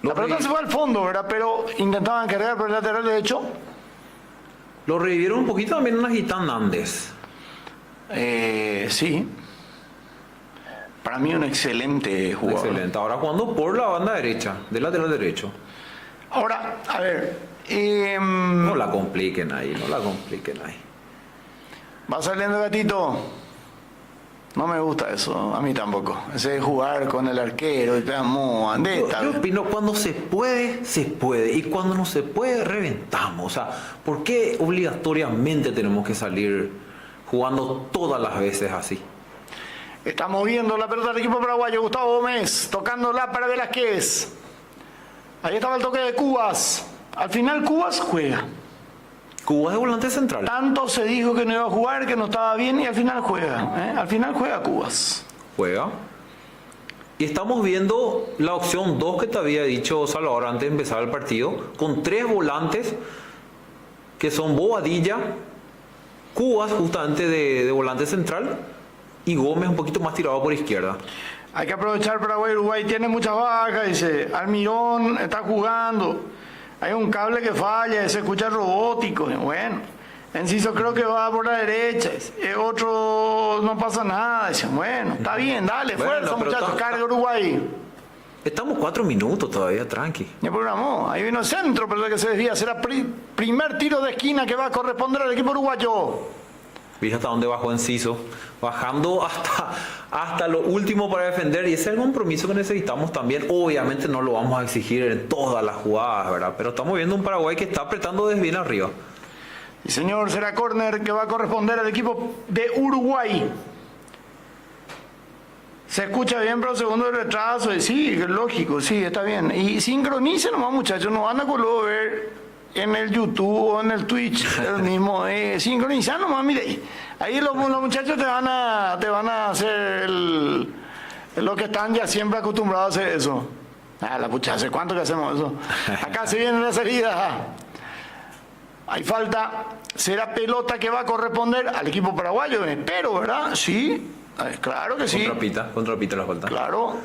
La pelota se fue al fondo, ¿verdad? Pero intentaban cargar por el lateral derecho. Lo revivieron un poquito también en Gitán Nández. Sí. Para mí un excelente jugador. Excelente. Ahora jugando por la banda derecha, del lateral derecho. Ahora, a ver. No la compliquen ahí, no la compliquen ahí. Va saliendo gatito. No me gusta eso, a mí tampoco. Ese de jugar con el arquero y como andeta. Yo opino, cuando se puede, se puede. Y cuando no se puede, reventamos. O sea, ¿por qué obligatoriamente tenemos que salir jugando todas las veces así? Está moviendo la pelota del equipo paraguayo. Gustavo Gómez, tocándola para Velázquez. Ahí estaba el toque de Cubas. Al final Cubas juega. Cubas es volante central. Tanto se dijo que no iba a jugar, que no estaba bien, y al final juega. Al final juega Cubas. Juega. Y estamos viendo la opción 2 que te había dicho Salvador antes de empezar el partido, con 3 volantes que son Bobadilla, Cubas justamente de volante central y Gómez un poquito más tirado por izquierda. Hay que aprovechar Paraguay. Uruguay tiene muchas bajas, dice. Almirón está jugando. Hay un cable que falla, se escucha robótico. Bueno, Enciso creo que va por la derecha. Otro no pasa nada. Dice, bueno, está bien, dale, Bueno, fuerza, pero muchachos, carga Uruguay. Estamos 4 minutos todavía, tranqui. Ya programó. Ahí vino el centro, pero que se desvía. Será primer tiro de esquina que va a corresponder al equipo uruguayo. ¿Viste hasta dónde bajó Enciso? Bajando hasta lo último para defender. Y ese es el compromiso que necesitamos también. Obviamente no lo vamos a exigir en todas las jugadas, ¿verdad? Pero estamos viendo un Paraguay que está apretando desde bien arriba. Y señor, será córner que va a corresponder al equipo de Uruguay. Se escucha bien, pero segundo de retraso. Y sí, es lógico, sí, está bien. Y sincronicen nomás, muchachos. No van a ver en el YouTube o en el Twitch el mismo. Sincronizar nomás, mire. Ahí los muchachos te van a hacer lo que están ya siempre acostumbrados a hacer eso. La pucha, ¿hace cuánto que hacemos eso? Acá se viene la salida. Hay falta. Será pelota que va a corresponder al equipo paraguayo. Espero, ¿verdad? Sí. Claro que sí. Contra Pita la falta. Claro.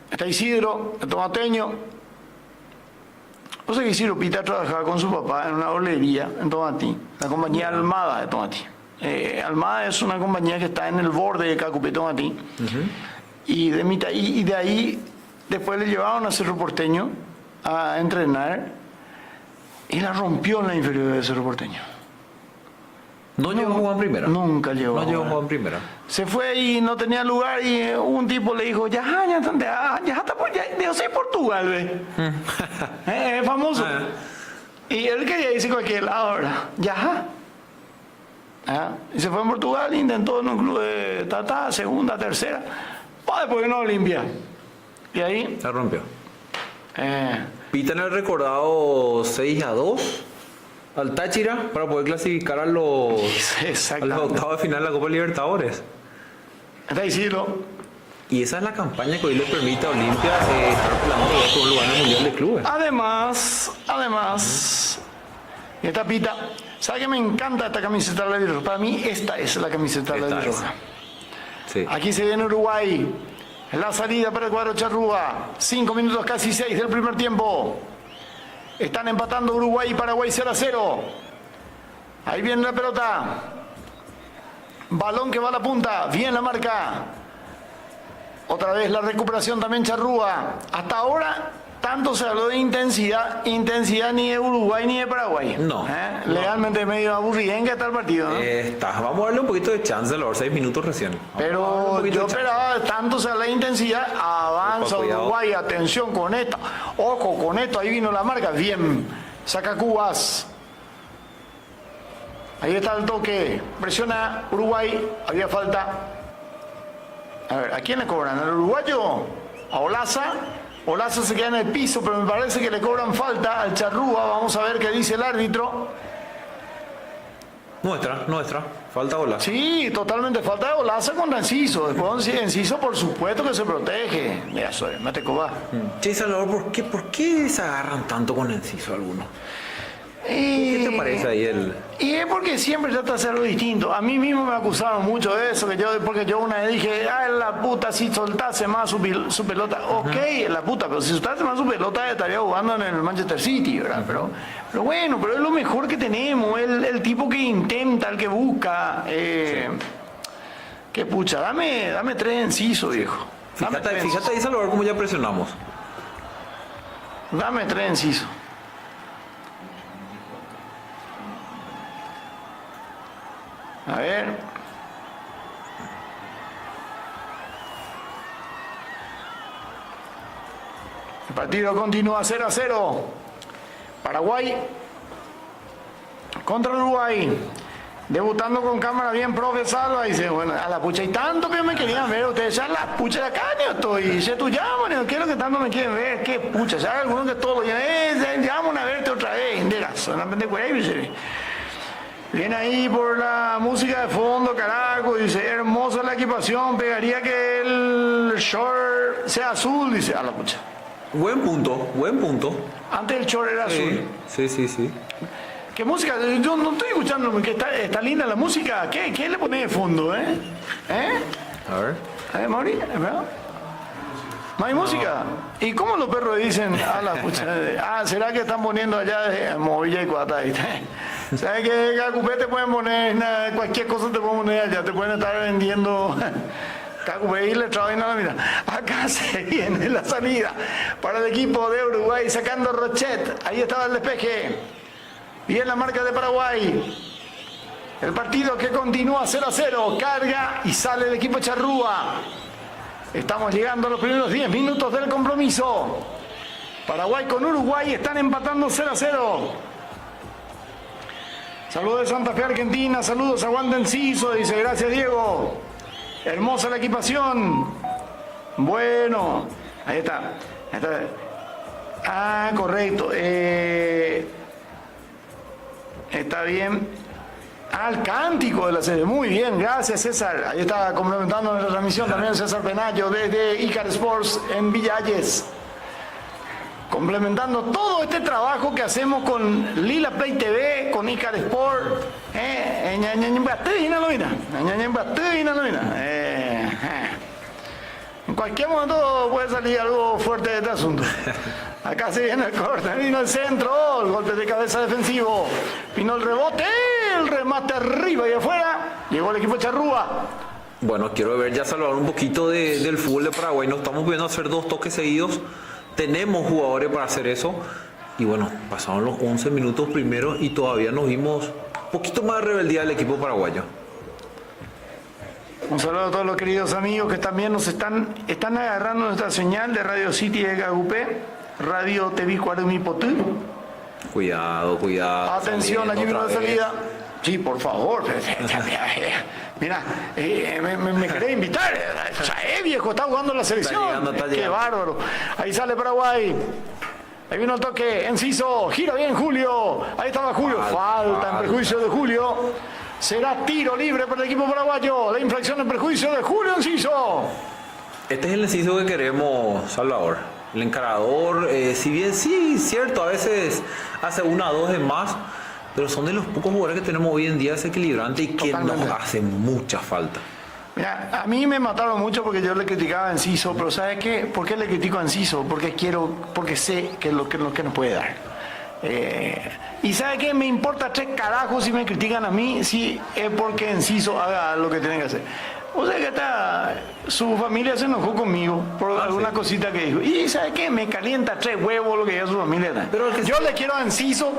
Está Isidro, el tomateño. No sé que Isidro Pita trabajaba con su papá en una olería en Tomatí, la compañía Almada de Tomatí. Almada es una compañía que está en el borde de Cacupé, Tomatí. Y de ahí después le llevaron a Cerro Porteño a entrenar y la rompió en la inferior de Cerro Porteño. ¿No llegó a jugar en primera? Nunca llegó. No llegó a jugar en primera. Se fue y no tenía lugar y un tipo le dijo, ya está yo soy Portugal, ve. Es famoso. Y él quería irse a cualquier lado, ¿verdad? Y se fue a Portugal, intentó en un club de segunda, tercera. Después no limpia. Y ahí... Se rompió. Pita en el recordado 6-2 al Táchira para poder clasificar a los octavos de final de la Copa Libertadores. Está Isidro. Y esa es la campaña que hoy le permite a Olimpia estar peleando por un lugar en el Mundial de Clubes. Además, esta Pita, ¿sabe que me encanta esta camiseta de la Virroja? Para mí esta es la camiseta de la Virroja. Sí. Aquí se viene Uruguay. La salida para el cuadro Charrúa. 5 minutos casi 6 del primer tiempo. Están empatando Uruguay y Paraguay 0-0. Ahí viene la pelota. Balón que va a la punta. Bien la marca. Otra vez la recuperación también Charrúa. Hasta ahora tanto se habló de intensidad ni de Uruguay ni de Paraguay. No. Legalmente medio aburridengue está el partido, ¿no? Vamos a darle un poquito de chance a los 6 minutos recién. Pero yo esperaba, tanto se habla de intensidad, avanza Uruguay, atención con esto, ojo con esto, ahí vino la marca, bien, saca Cubas. Ahí está el toque, presiona Uruguay, había falta. A ver, ¿a quién le cobran? ¿Al uruguayo? ¿A Olaza? Olaza se queda en el piso, pero me parece que le cobran falta al Charrúa. Vamos a ver qué dice el árbitro. Nuestra. Falta Olaza. Sí, totalmente. Falta de Olaza contra Enciso. Después Enciso, por supuesto que se protege. Mira, mate coba. Che, Salvador, ¿por qué se agarran tanto con Enciso algunos? ¿Qué te parece ahí el...? Y es porque siempre trata de hacer algo distinto. A mí mismo me acusaron mucho de eso, porque yo una vez dije, la puta, si soltase más su pelota. Ok, la puta, pero si soltase más su pelota estaría jugando en el Manchester City, ¿verdad? Pero bueno, pero es lo mejor que tenemos, el tipo que intenta, el que busca. Que pucha, dame 3 encisos, viejo. Fíjate ahí, Salvador, cómo ya presionamos. Dame 3 encisos. A ver. El partido continúa 0-0. Paraguay contra Uruguay. Debutando con cámara bien profesada. Dice, bueno, a la pucha, y tanto que me querían ver ustedes, ya la pucha de acá, yo estoy, se tu llaman, ¿qué es lo que tanto me quieren ver? ¿Qué pucha? Ya hay algunos que todos lo llaman a verte otra vez, indera, solamente por ahí, dice. Viene ahí por la música de fondo, carajo, dice, hermosa la equipación, pegaría que el short sea azul, dice, a la pucha. Buen punto. Antes el short era azul. Sí. ¿Qué música? Yo no estoy escuchando, que está linda la música. ¿Qué le pone de fondo, eh? A ver, Mauri, ¿verdad? ¿No hay música? ¿Y cómo los perros dicen, a la pucha? ¿Será que están poniendo allá de Movilla y Cuata? ¿Sabes que Cacupé te pueden poner, cualquier cosa te pueden poner allá, te pueden estar vendiendo Cacupé y le traen a la mira. Acá se viene la salida para el equipo de Uruguay sacando Rochet. Ahí estaba el despeje. Bien la marca de Paraguay. El partido que continúa 0-0. Carga y sale el equipo Charrúa. Estamos llegando a los primeros 10 minutos del compromiso. Paraguay con Uruguay están empatando 0-0. Saludos de Santa Fe, Argentina. Saludos a Wanda Enciso. Dice, gracias, Diego. Hermosa la equipación. Bueno, ahí está. Correcto. Está bien. El cántico de la serie. Muy bien, gracias, César. Ahí está complementando nuestra transmisión también César Penayo desde Icar Sports en Villalles. Complementando todo este trabajo que hacemos con Lila Play TV, con Icar Sport. En cualquier momento puede salir algo fuerte de este asunto. Acá se viene el corte, vino el centro, el golpe de cabeza defensivo. Vino el rebote, el remate arriba y afuera. Llegó el equipo Charrúa. Bueno, quiero ver ya, Salvador, un poquito del fútbol de Paraguay. Nos estamos viendo hacer 2 toques seguidos. Tenemos jugadores para hacer eso. Y bueno, pasaron los 11 minutos primero y todavía nos vimos un poquito más de rebeldía del equipo paraguayo. Un saludo a todos los queridos amigos que también nos están agarrando nuestra señal de Radio City de Gagupé, Radio TV Cuarumipotú. Cuidado. Atención, allí vino de salida. Sí, por favor. Mira, me querés invitar. Viejo, está jugando la selección. Está Qué llegando. bárbaro. Ahí sale Paraguay. Ahí vino el toque. Enciso. Gira bien Julio. Ahí estaba Julio. Falta en perjuicio de Julio. Será tiro libre para el equipo paraguayo. La infracción en perjuicio de Julio Enciso. Este es el enciso que queremos, Salvador. El encarador, si bien sí, cierto, a veces hace 1 o 2 de más, pero son de los pocos jugadores que tenemos hoy en día desequilibrante y que Totalmente. nos hace mucha falta. Mira, a mí me mataron mucho porque yo le criticaba a Enciso, pero ¿sabes qué? ¿Por qué le critico a Enciso? Porque sé que es lo que nos puede dar. Y ¿sabe qué? Me importa 3 carajos si me critican a mí, si es porque Enciso haga lo que tiene que hacer. O sea que su familia se enojó conmigo por alguna cosita que dijo. Y ¿sabe qué? Me calienta 3 huevos lo que diga su familia. Pero yo le quiero a Enciso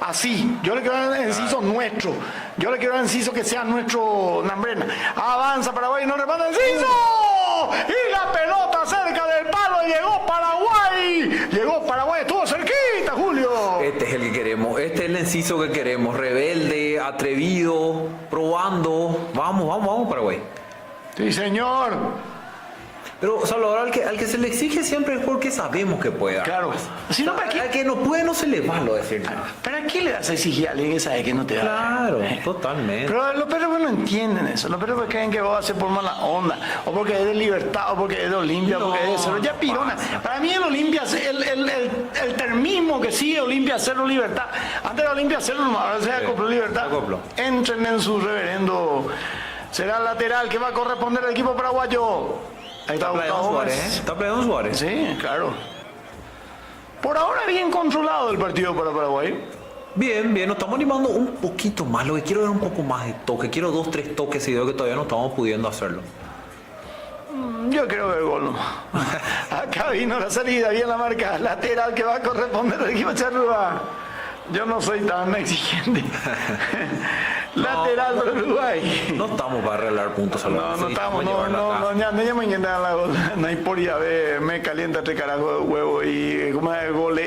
así. Yo le quiero a Enciso nuestro. Yo le quiero a Enciso que sea nuestro Nambrena. Avanza Paraguay, no remata Enciso. Y la pelota cerca del palo, llegó Paraguay, estuvo cerquita, Julio. Este es el que queremos, este es el enciso que queremos, rebelde, atrevido, probando. Vamos, Paraguay. Sí, señor. Pero Salvador, al que se le exige siempre es porque sabemos que puede. Claro. Si no, ¿para qué? Al que no puede no se le va lo decir. ¿Para qué le das a exigir a alguien que sabe que no te da? Claro, totalmente. Pero los perros no entienden eso. Los perros creen que vos haces por mala onda, o porque es de Libertad, o porque es de Olimpia, No, porque es de Cero. Ya pirona. Para mí el Olimpia, el termismo que sigue Olimpia Cero Libertad. Antes era Olimpia Cero, ahora se acopló Libertad. se acopló. Entren en su reverendo. Será el lateral que va a corresponder al equipo paraguayo. Ahí está Playón Gustavo Suárez, Gómez. Está Playón Suárez. Sí, claro. Por ahora bien controlado el partido para Paraguay. Bien, bien, nos estamos animando un poquito más. Lo que quiero es un poco más de toque. Quiero 2, 3 toques y veo que todavía no estamos pudiendo hacerlo. Yo quiero ver el gol nomás. Acá vino la salida, bien la marca. Lateral que va a corresponder al equipo Charrúa. Yo no soy tan exigente. Lateral para Uruguay. No estamos para arreglar puntos a No estamos, no me encantan la gol. No hay por ya ver, me calienta este carajo de huevo y como es gol,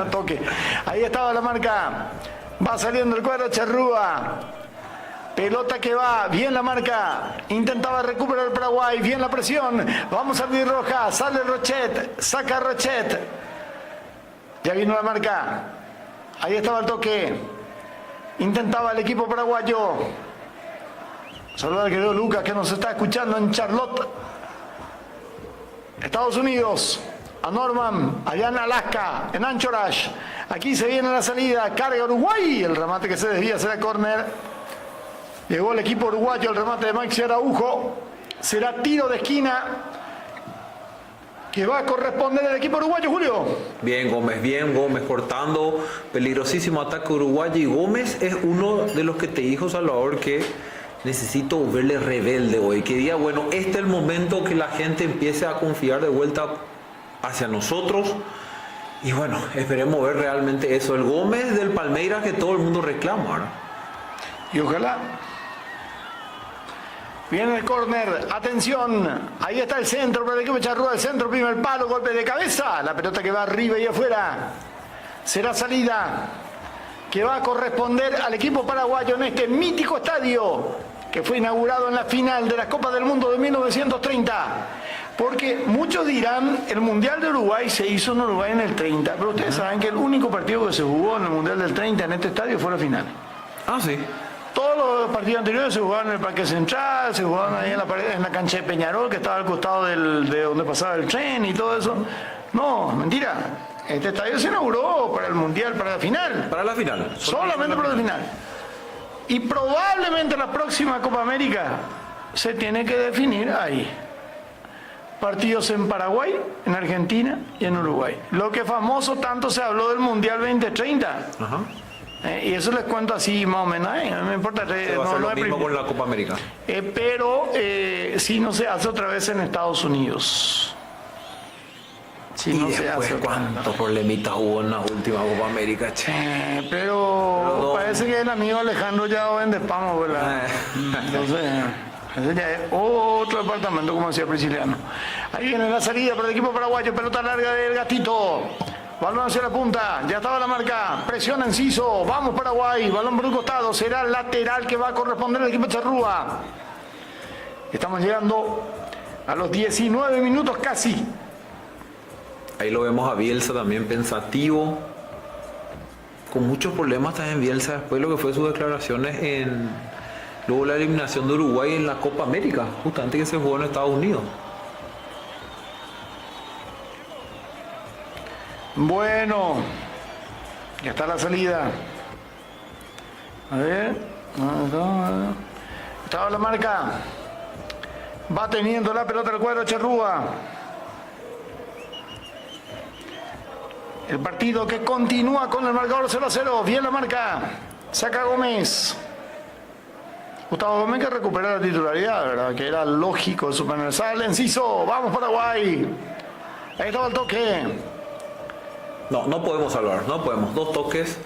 toque. Ahí estaba la marca. Va saliendo el cuadro Charrúa. Pelota que va, bien la marca. Intentaba recuperar el Paraguay, bien la presión. Vamos a abrir roja, sale Rochet, saca Rochet. Ya vino la marca. Ahí estaba el toque. Intentaba el equipo paraguayo. Saludos al querido Lucas que nos está escuchando en Charlotte, Estados Unidos. A Norman, allá en Alaska, en Anchorage. Aquí se viene la salida. Carga Uruguay. El remate que se desvía será córner. Llegó el equipo uruguayo. El remate de Maxi Araujo. Será tiro de esquina que va a corresponder al equipo uruguayo, Julio. Bien Gómez cortando, peligrosísimo ataque uruguayo, y Gómez es uno de los que te dijo Salvador que necesito verle rebelde hoy, que diga, bueno, este es el momento que la gente empiece a confiar de vuelta hacia nosotros, y bueno, esperemos ver realmente eso, el Gómez del Palmeiras que todo el mundo reclama, ¿verdad? Y ojalá. Viene el córner, atención, ahí está el centro para el equipo Charrúa, el centro, primer palo, golpe de cabeza, la pelota que va arriba y afuera, será salida que va a corresponder al equipo paraguayo en este mítico estadio que fue inaugurado en la final de la Copa del Mundo de 1930, porque muchos dirán, el Mundial de Uruguay se hizo en Uruguay en el 30, pero ustedes saben que el único partido que se jugó en el Mundial del 30 en este estadio fue la final. Ah, sí. Todos los partidos anteriores se jugaban en el Parque Central, se jugaban ahí en la cancha de Peñarol, que estaba al costado de donde pasaba el tren y todo eso. No, mentira. Este estadio se inauguró para el Mundial, para la final. Para la final. Solamente para la final. Y probablemente la próxima Copa América se tiene que definir ahí. Partidos en Paraguay, en Argentina y en Uruguay. Lo que famoso tanto se habló del Mundial 2030. Ajá. Y eso les cuento así más o menos, no me importa. Se va a hacer lo mismo con la Copa América. Pero si no se hace otra vez en Estados Unidos. Si Y no se después, hace otra vez. ¿cuántos problemitas hubo en la última Copa América, che? Pero no. parece que el amigo Alejandro ya vende pamo, ¿verdad? Entonces, ese ya es otro departamento, como decía Prisciliano. Ahí viene la salida para el equipo paraguayo, pelota larga del Gatito. Balón hacia la punta, ya estaba la marca, presión Enciso, vamos Paraguay, balón por un costado, será el lateral que va a corresponder al equipo Charrúa. Estamos llegando a los 19 minutos casi. Ahí lo vemos a Bielsa también pensativo, con muchos problemas también Bielsa después de lo que fue sus declaraciones luego la eliminación de Uruguay en la Copa América, justamente que se jugó en Estados Unidos. Bueno, ya está la salida. A ver, estaba la marca. Va teniendo la pelota el cuadro Charrúa. El partido que continúa con el marcador 0-0. Bien la marca. Saca Gómez. Gustavo Gómez que recupera la titularidad, ¿verdad? Que era lógico su panel. Sale Enciso. Vamos Paraguay. Ahí estaba el toque. No podemos salvar, no podemos. 2 toques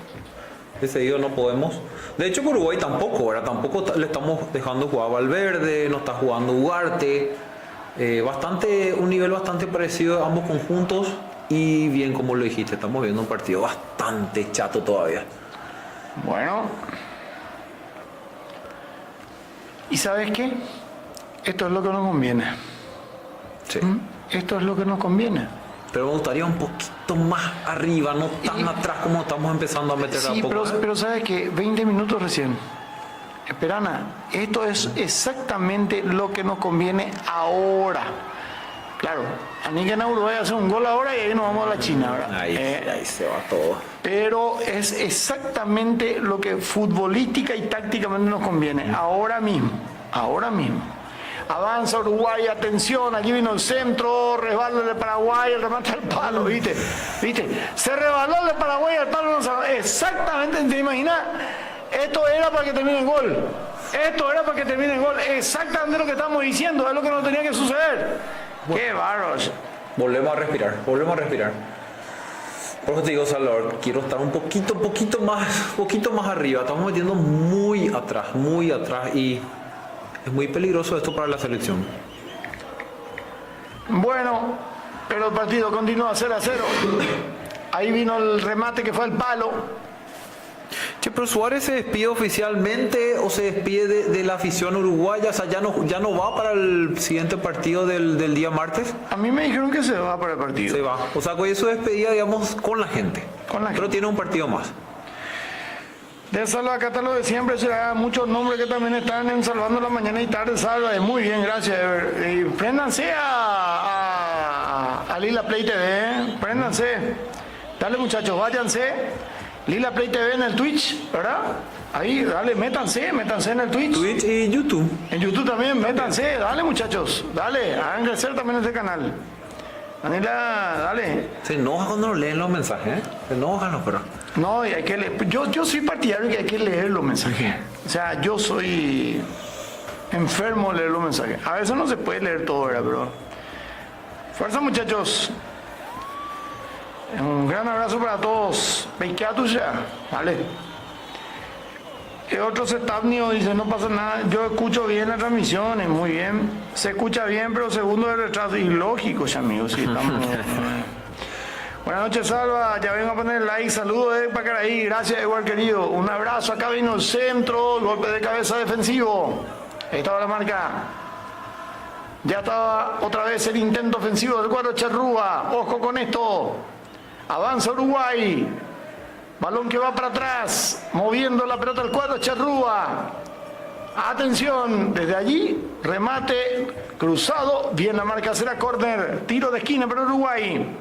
de seguido no podemos. De hecho, con Uruguay tampoco, ¿verdad? Tampoco le estamos dejando jugar a Valverde, no está jugando Ugarte. Un nivel bastante parecido de ambos conjuntos. Y bien, como lo dijiste, estamos viendo un partido bastante chato todavía. Bueno. ¿Y sabes qué? Esto es lo que nos conviene. Sí. Esto es lo que nos conviene. Pero me gustaría un poquito más arriba, no tan atrás como estamos empezando a meter a Sí, poco. pero sabes que 20 minutos recién. Esperana, esto es exactamente lo que nos conviene ahora. Claro, a mí que en Uruguay hace un gol ahora y ahí nos vamos a la China, ¿verdad? Ahí se va todo. Pero es exactamente lo que futbolística y tácticamente nos conviene. Ahora mismo, ahora mismo. Avanza Uruguay, atención, aquí vino el centro, resbala el de Paraguay, el remate al palo, ¿viste? Se resbaló el de Paraguay al palo, exactamente, ¿te imaginas? Esto era para que termine el gol. Esto era para que termine el gol. Exactamente lo que estamos diciendo, es lo que no tenía que suceder. Bueno. Qué bárbaros. Volvemos a respirar. Por eso te digo, Salvador, quiero estar un poquito más arriba. Estamos metiendo muy atrás y es muy peligroso esto para la selección. Bueno, pero el partido continúa 0-0. Ahí vino el remate que fue al palo. Che, pero Suárez se despide oficialmente o se despide de la afición uruguaya, o sea, ya no va para el siguiente partido del día martes. A mí me dijeron que se va para el partido. Se va, o sea, con eso despedida, digamos, con la gente. Pero tiene un partido más. De Salva, acá está lo de siempre, será muchos nombres que también están en Salvando la Mañana y Tarde, Salva, muy bien, gracias. Préndanse a Lila Play TV, préndanse. Dale muchachos, váyanse. Lila Play TV en el Twitch, ¿verdad? Ahí, dale, métanse en el Twitch. Twitch y YouTube. En YouTube también, métanse, dale muchachos, dale, hagan crecer también este canal. Daniela, dale. Se enoja cuando leen los mensajes, ¿eh? Se enojan los perros. No, y hay que leer. Yo soy partidario que hay que leer los mensajes. O sea, yo soy enfermo de leer los mensajes. A veces no se puede leer todo, ¿verdad? Pero fuerza muchachos. Un gran abrazo para todos. Tuya, vale. Otro Setapnio dice, no pasa nada, yo escucho bien las transmisiones, muy bien. Se escucha bien, pero segundo de retraso. Y lógico, amigos, sí, estamos... Buenas noches, Salva. Ya vengo a poner el like. Saludos de Pacaraí. Gracias, Eduardo querido. Un abrazo. Acá vino el centro. Golpe de cabeza defensivo. Ahí estaba la marca. Ya estaba otra vez el intento ofensivo del cuadro Charrúa. Ojo con esto. Avanza Uruguay. Balón que va para atrás. Moviendo la pelota al cuadro Charrúa. Atención. Desde allí. Remate cruzado. Bien la marca, será córner. Tiro de esquina para Uruguay.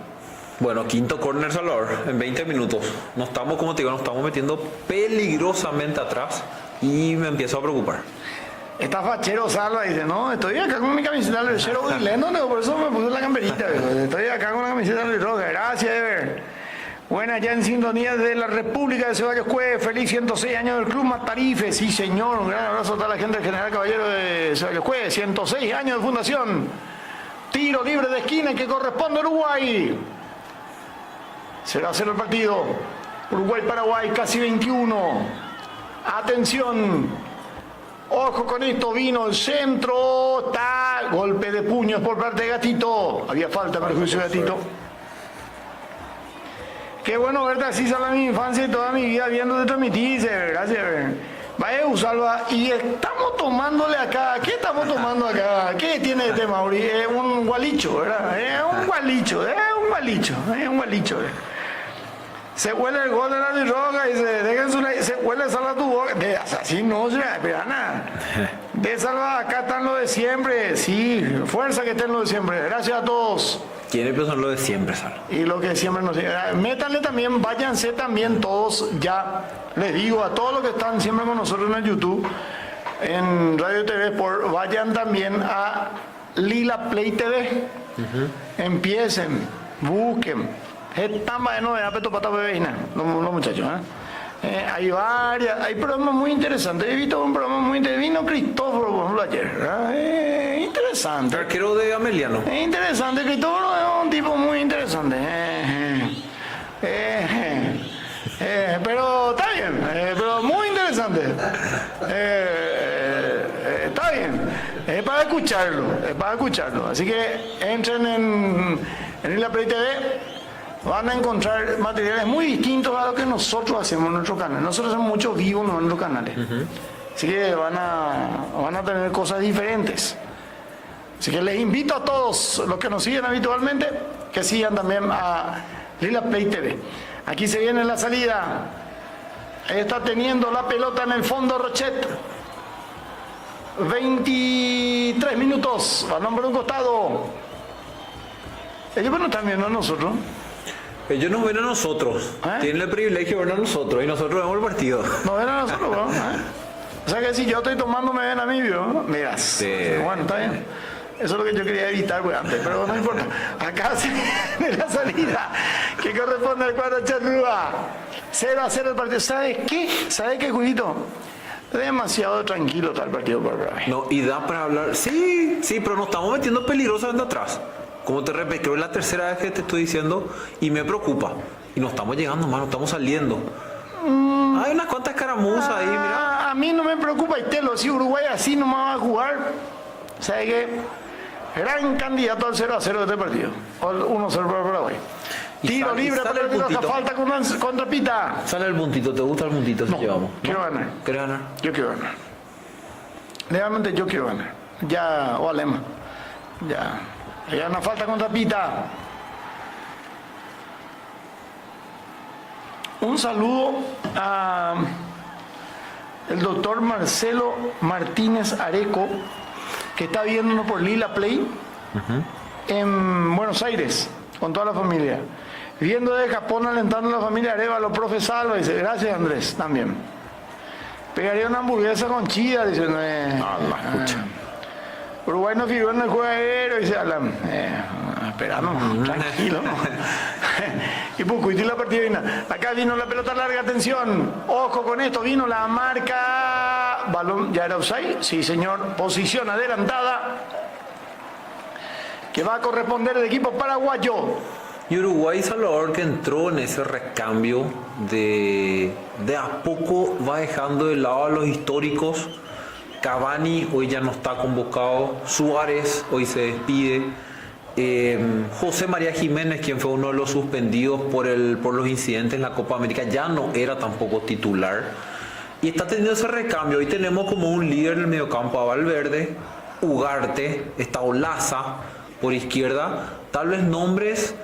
Bueno, quinto córner, Salvador, en 20 minutos. Nos estamos, como te digo, nos estamos metiendo peligrosamente atrás y me empiezo a preocupar. Está fachero, Salva, dice, no, estoy acá con mi camiseta del lechero Wileno, por eso me puse la camperita, estoy acá con la camiseta del roja. Gracias, Ever. Buena, ya en sintonía de la República de Ceballos Cue, feliz 106 años del Club Matarife, sí señor, un gran abrazo a toda la gente del General Caballero de Ceballos Cue, 106 años de fundación. Tiro libre de esquina que corresponde a Uruguay. Será 0 el partido. Uruguay-Paraguay, casi 21. Atención. Ojo con esto, vino el centro. Está golpe de puños por parte de Gatito. Había falta, perjuicio de Gatito. Qué bueno verte así, Salva, mi infancia y toda mi vida viéndote transmitir. Gracias. Vaya, Salva. Y estamos tomándole acá. ¿Qué estamos tomando acá? ¿Qué tiene este Mauri? Un gualicho, ¿verdad? Un gualicho. Se huele el gol de la Roja y se huele Salva tu boca. Así no, espera nada. De Salva, acá están lo de siempre. Sí, fuerza que estén lo de siempre. Gracias a todos. ¿Quiénes son lo de siempre, Salva? Y lo que siempre nos... Métanle también, váyanse también todos ya. Les digo a todos los que están siempre con nosotros en el YouTube, en Radio TV Sport, vayan también a Lila Play TV. Empiecen, busquen. Están de novedad, peto pata bebina, los muchachos. Hay varias, hay programas muy interesantes. He visto un programa muy interesante. Vino Cristóforo, por ejemplo, ayer. Interesante. Arquero de Ameliano. Interesante, Cristóforo es un tipo muy interesante. Pero está bien, pero muy interesante. Está bien. Es para escucharlo. Así que entren en la Play TV. Van a encontrar materiales muy distintos a lo que nosotros hacemos en nuestro canal. Nosotros hacemos mucho vivo en nuestros canales. Así que van a tener cosas diferentes. Así que les invito a todos los que nos siguen habitualmente que sigan también a Lila Play TV. Aquí se viene la salida. Ahí está teniendo la pelota en el fondo Rochet. 23 minutos. Balón por un costado. Ellos no están viendo a nosotros. Ellos nos ven a nosotros. Tienen el privilegio de ver a nosotros y nosotros vemos el partido. Nos ven a nosotros, ¿no? O sea que si yo estoy tomando, me ven a mí, ¿no? Miras. Sí. Bueno, está bien. Eso es lo que yo quería evitar, pues, antes, pero no importa. Acá se viene la salida que corresponde al cuadro Charrúa. 0-0 el partido. ¿Sabes qué? ¿Sabes qué, Julito? Demasiado tranquilo está el partido por ahí. No, y da para hablar. Sí, pero nos estamos metiendo peligrosamente atrás. Como te repito, creo que es la tercera vez que te estoy diciendo y me preocupa. Y no estamos llegando más, no estamos saliendo. Hay unas cuantas escaramuzas ahí, mira. A mí no me preocupa, y Telo, si Uruguay así no va a jugar, ¿sabe qué? Gran candidato al 0-0 de este partido. O el 1-0 para Paraguay. Tiro libre para el tiro, falta contra Pita. Sale el puntito, ¿te gusta el puntito? No, Si llevamos. quiero ganar. ¿Quieres ganar? Yo quiero ganar. Realmente yo quiero ganar. Ya, o Alema. Ya. Hay una falta contra Pita. Un saludo a el doctor Marcelo Martínez Areco, que está viéndonos por Lila Play en Buenos Aires, con toda la familia. Viendo de Japón, alentando a la familia Arevalo, profe Salva, dice, gracias Andrés, también. Pegaría una hamburguesa con chida, dice, escucha. Uruguay no figuró en el juego aéreo, dice Alan. Esperamos, tranquilo. Y Pucuiti la partida vino. Acá vino la pelota larga, atención. Ojo con esto, vino la marca. Balón, ¿ya era offside? Sí, señor. Posición adelantada. Que va a corresponder el equipo paraguayo. Y Uruguay, Salvador, que entró en ese recambio de a poco va dejando de lado a los históricos. Cavani hoy ya no está convocado, Suárez hoy se despide, José María Jiménez, quien fue uno de los suspendidos por los incidentes en la Copa América, ya no era tampoco titular y está teniendo ese recambio. Hoy tenemos como un líder en el mediocampo a Valverde, Ugarte, está Olaza por izquierda, tal vez nombres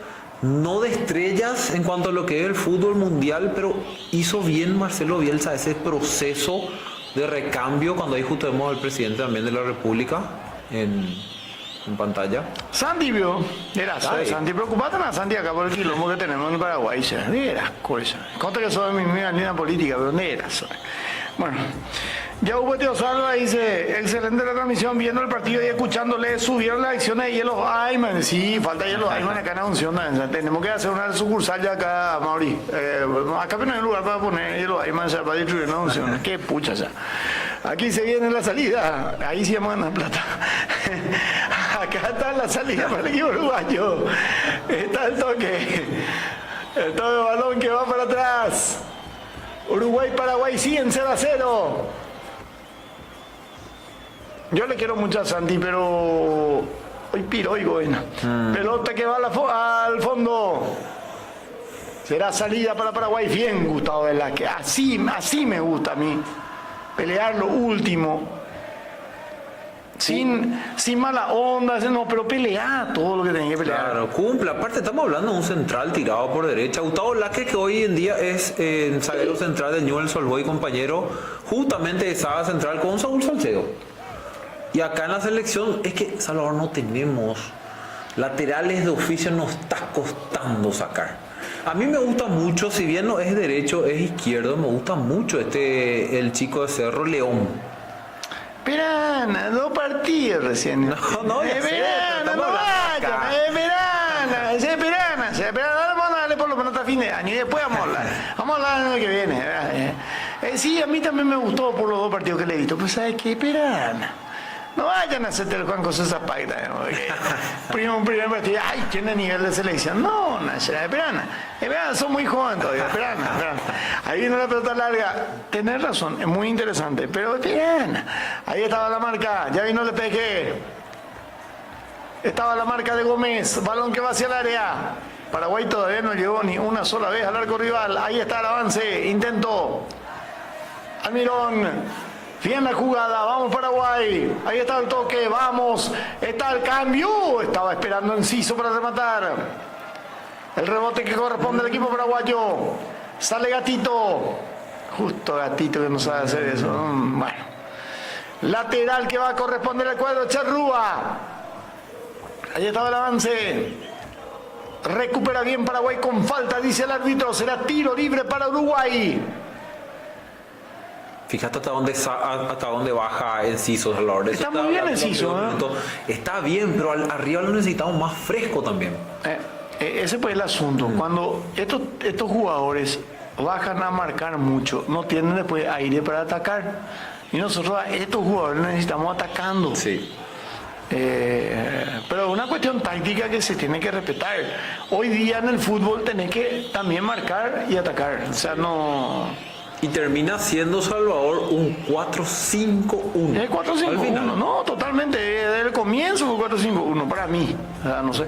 no de estrellas en cuanto a lo que es el fútbol mundial, pero hizo bien Marcelo Bielsa ese proceso de recambio cuando ahí justo vemos al presidente también de la República en pantalla. Santi vio, era Santi, preocupate más Santi acá por el quilombo que tenemos en Paraguay, ¿dónde eras, cosa? Contra que soy mi línea política, pero ¿dónde eras? Bueno, ya Hugo Tío Salva dice, excelente la transmisión, viendo el partido y escuchándole, subieron las acciones de Hielo Ayman, sí, falta Hielo Ayman acá en Asunción, tenemos que hacer una sucursal ya acá, Mauri, acá no hay lugar para poner Hielo Ayman, para distribuir en Asunción, qué pucha ya. Aquí se viene la salida, ahí sí vamos a ganar plata. Acá está la salida para el equipo uruguayo, está el toque de balón que va para atrás. Uruguay-Paraguay siguen 0-0. Yo le quiero mucho a Santi, pero hoy piroigo, bueno. Pelota que va al fondo. Será salida para Paraguay. Bien, Gustavo Velázquez. Así me gusta a mí. Pelear lo último. Sin mala onda, no, pero pelea todo lo que tenía que pelear. Claro, cumple. Aparte estamos hablando de un central tirado por derecha. Gustavo Velázquez, que hoy en día es zaguero central de Newell's Old Boys, compañero justamente de saga central con Saúl Salcedo. Y acá en la selección es que, Salvador, no tenemos laterales de oficio, nos está costando sacar. A mí me gusta mucho, si bien no es derecho, es izquierdo, me gusta mucho el chico de Cerro, León. Perana, 2 partidos recién. No, Perana, no vayan, Perana, vamos a darle por lo menos hasta fin de año y después vamos a hablar el año que viene. Sí, a mí también me gustó por los 2 partidos que le he visto, pues ¿sabes qué? Perana. No vayan a hacerte el Juan José Zapata, primer partido, ay, tiene nivel de selección. No, Perana, son muy jóvenes todavía, Perana. Ahí viene la pelota larga, tenés razón, es muy interesante, pero Perana, ahí estaba la marca, ya vino el peje, estaba la marca de Gómez, balón que va hacia el área. Paraguay todavía no llegó ni una sola vez al arco rival, ahí está el avance, intento. Almirón. Bien la jugada, vamos Paraguay. Ahí está el toque, vamos. Está el cambio. Estaba esperando Enciso para rematar. El rebote que corresponde al equipo paraguayo. Sale Gatito. Justo Gatito que no sabe hacer eso. Bueno. Lateral que va a corresponder al cuadro Charrúa. Ahí estaba el avance. Recupera bien Paraguay con falta, dice el árbitro. Será tiro libre para Uruguay. Fíjate hasta dónde baja Enciso. Está muy bien Enciso. Está bien, pero arriba lo necesitamos más fresco también. Ese pues es el asunto. Cuando estos jugadores bajan a marcar mucho, no tienen después aire para atacar. Y nosotros a estos jugadores necesitamos atacando. Sí. Pero es una cuestión táctica que se tiene que respetar. Hoy día en el fútbol tenés que también marcar y atacar. O sea, no... Y termina siendo Salvador un 4-5-1. Es 4-5-1, no, totalmente. Desde el comienzo fue 4-5-1, para mí. O sea, no sé.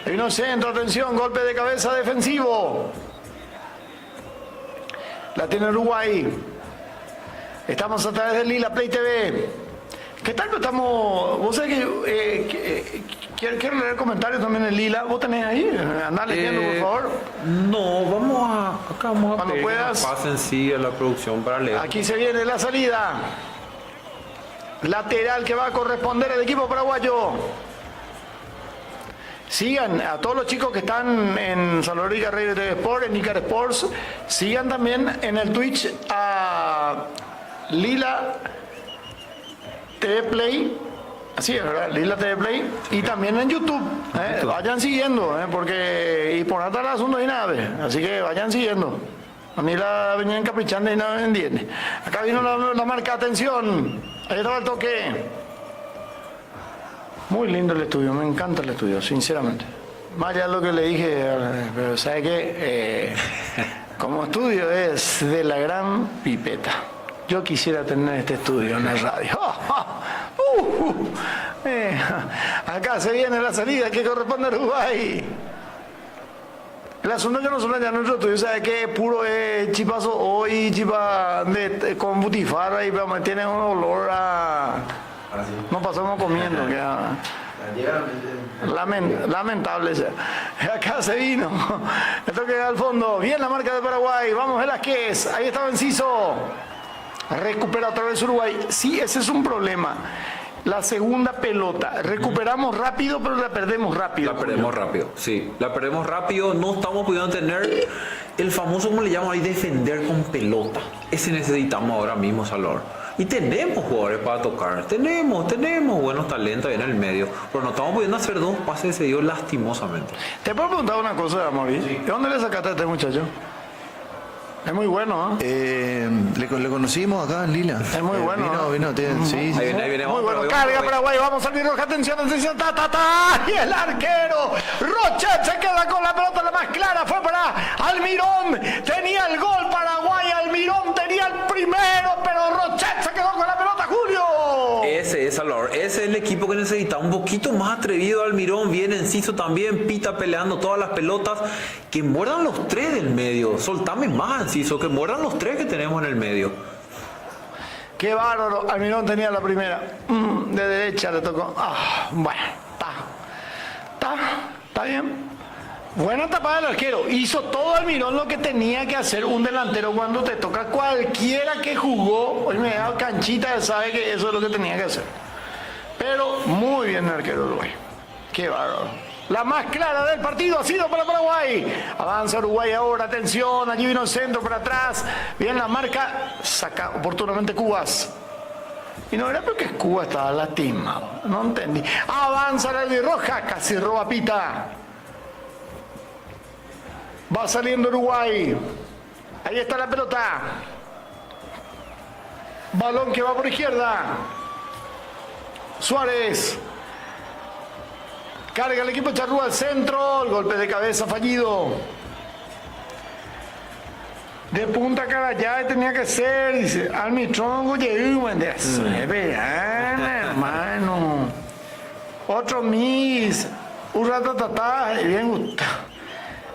Hay un centro, atención, golpe de cabeza defensivo. La tiene Uruguay. Estamos a través de Lila Play TV. ¿Qué tal? Estamos. Vos sabés que. Quiero leer comentarios también en Lila. ¿Vos tenés ahí? Andá leyendo, por favor. No, acá vamos a cuando pedir puedas, que pasen sí a la producción para leer. Aquí se viene la salida. Lateral que va a corresponder al equipo paraguayo. Sigan a todos los chicos que están en Salvador Guerrero TV Sport, en Icar Sports. Sigan también en el Twitch a Lila TV Play. Así es, ¿verdad? Lila TV Play. Sí. Y también en YouTube. Vayan siguiendo, porque y por nada el asunto y nada. Así que vayan siguiendo. A mí la venían encaprichando y no me entiende. Acá vino la marca, atención. Ahí estaba el toque. Muy lindo el estudio, me encanta el estudio, sinceramente. Más allá de lo que le dije, pero ¿sabe qué? Como estudio es de la gran pipeta. Yo quisiera tener este estudio en la radio. Acá se viene la salida que corresponde a Uruguay. El asunto es que nosotros ya nuestro estudio, ¿sabe qué? Puro chipazo hoy, chipa con butifarra y tiene un olor a... No pasamos comiendo, que lamentable. Acá se vino. Esto queda al fondo. Bien la marca de Paraguay. Vamos Velázquez. Ahí estaba Enciso. Recupera otra vez Uruguay. Sí, ese es un problema. La segunda pelota. Recuperamos rápido, pero la perdemos rápido. La perdemos rápido, sí. La perdemos rápido. No estamos pudiendo tener el famoso, como le llaman ahí, defender con pelota. Ese necesitamos ahora mismo, Salvador. Y tenemos jugadores para tocar. Tenemos buenos talentos ahí en el medio. Pero no estamos pudiendo hacer dos pases seguidos lastimosamente. ¿Te puedo preguntar una cosa, Amaury? Sí. ¿De dónde le sacaste a este muchacho? Es muy bueno, le conocimos acá en Lila. Es muy bueno. Sí. Ahí viene. Muy bueno. Carga Paraguay. Vamos al roja. Atención. Y el arquero. Rochet se queda con la pelota. La más clara fue para Almirón. Tenía el gol Paraguay. Almirón tenía el primero. Pero Rochet se quedó con la pelota, Julio. Ese es, Salvador. Ese es el equipo que necesita. Un poquito más atrevido Almirón. Viene Enciso también. Pita peleando todas las pelotas. Que muerdan los tres del medio. Soltame más, Enciso. Que muerdan los tres que tenemos en el medio. Qué bárbaro. Almirón tenía la primera. De derecha le tocó. Bueno, está bien. Buena tapada del arquero. Hizo todo Almirón lo que tenía que hacer un delantero cuando te toca. Cualquiera que jugó, hoy me ha dado canchita, sabe que eso es lo que tenía que hacer. Pero muy bien el arquero Uruguay. Qué bárbaro. La más clara del partido ha sido para Paraguay. Avanza Uruguay ahora, atención, allí vino el centro para atrás. Bien la marca, saca oportunamente Cubas. Y no era porque Cuba estaba lastimado, no entendí. Avanza la de roja, casi roba Pita. Va saliendo Uruguay. Ahí está la pelota. Balón que va por izquierda. Suárez. Carga el equipo Charrúa al centro. El golpe de cabeza fallido. De punta cara ya tenía que ser. Dice, Almitrongo hermano. Otro mis. Un rato bien gustado.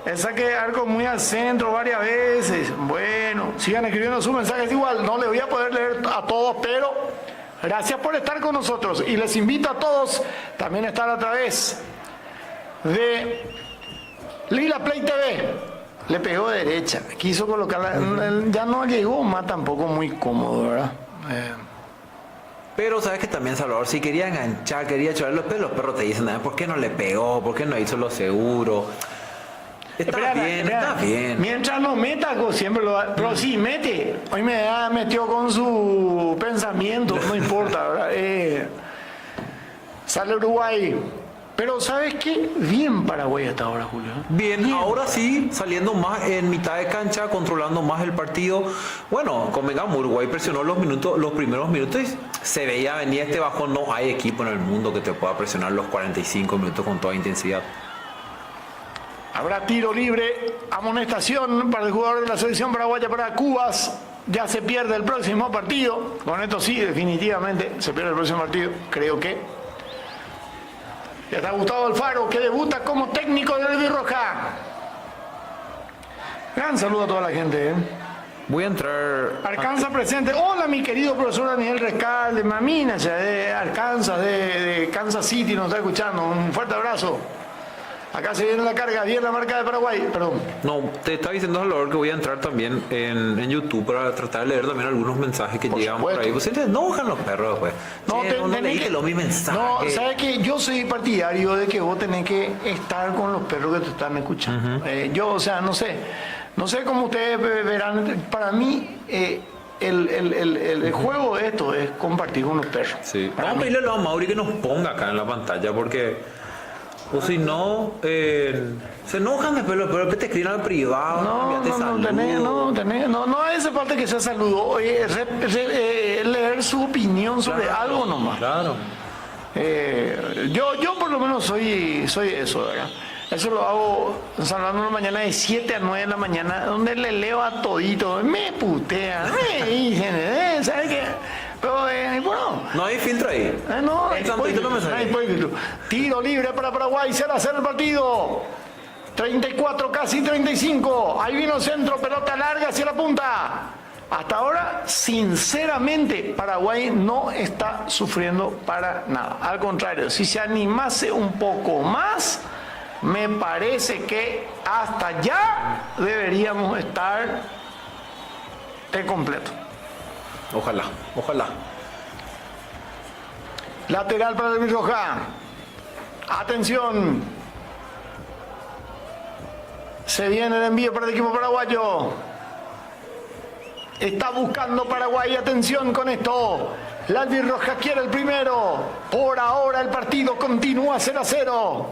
El saque de arco muy al centro varias veces. Bueno, sigan escribiendo sus mensajes igual. No les voy a poder leer a todos, pero gracias por estar con nosotros. Y les invito a todos también a estar a través de Lila Play TV. Le pegó derecha. Quiso colocarla. Ya no llegó más tampoco muy cómodo, ¿verdad? Pero sabes que también Salvador, si quería enganchar, quería echarle los perros te dicen, ¿por qué no le pegó? ¿Por qué no hizo lo seguro? Está bien. Mientras no meta, siempre lo da. Pero sí, mete. Hoy metió con su pensamiento, no importa, ¿verdad? Sale Uruguay. Pero ¿sabes qué? Bien Paraguay hasta ahora, Julio. Bien, ahora sí, saliendo más en mitad de cancha, controlando más el partido. Bueno, convengamos, Uruguay presionó los primeros minutos y se veía venir este bajón. No hay equipo en el mundo que te pueda presionar los 45 minutos con toda intensidad. Habrá tiro libre, amonestación para el jugador de la selección paraguaya para Cubas. Ya se pierde el próximo partido. Con esto sí, definitivamente se pierde el próximo partido. Creo que. Ya está Gustavo Alfaro, que debuta como técnico del Albirroja. Gran saludo a toda la gente. Voy a entrar. Arkansas presente. Hola, mi querido profesor Daniel Rescalde, mamina, de Arkansas, de Kansas City, nos está escuchando. Un fuerte abrazo. Acá se viene la carga, viene la marca de Paraguay, perdón. No, te estaba diciendo, Salvador, que voy a entrar también en YouTube para tratar de leer también algunos mensajes que llegan por ahí. Pues se enojan los perros, pues. No, no leíste mi mensaje. No, sabes que yo soy partidario de que vos tenés que estar con los perros que te están escuchando. Yo, o sea, no sé cómo ustedes verán. Para mí, el juego de esto es compartir con los perros. Sí. Vamos a pedirle a Mauri que nos ponga acá en la pantalla, porque... O si no, se enojan después, pero te escriben al privado. No hace falta que sea saludo. Leer su opinión sobre algo nomás. Claro. Yo por lo menos soy eso, ¿verdad? Eso lo hago saludando la mañana de 7 a 9 de la mañana, donde le leo a todito. Me putean, me dicen, ¿sabes qué? Pero bueno. No hay filtro ahí. No hay filtro. Tiro libre para Paraguay, se va a hacer el partido. 34, casi 35. Ahí vino el centro, pelota larga hacia la punta. Hasta ahora, sinceramente, Paraguay no está sufriendo para nada. Al contrario, si se animase un poco más, me parece que hasta ya deberíamos estar de completo. Ojalá. Lateral para el Albirroja. Atención. Se viene el envío para el equipo paraguayo. Está buscando Paraguay. Atención con esto. El Albirroja quiere el primero. Por ahora el partido continúa 0-0.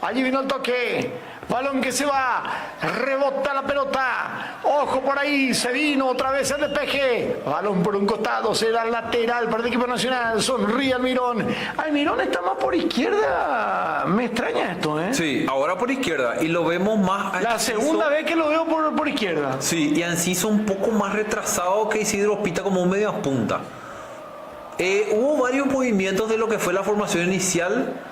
Allí vino el toque. Balón que se va, rebota la pelota, ojo por ahí, se vino otra vez el despeje, balón por un costado, será lateral para el equipo nacional, sonríe Almirón. Almirón está más por izquierda, me extraña esto, ¿eh? Sí, ahora por izquierda, y lo vemos más... La segunda vez que lo veo por izquierda. Sí, y Enciso un poco más retrasado que Isidro Pita como media punta. Hubo varios movimientos de lo que fue la formación inicial.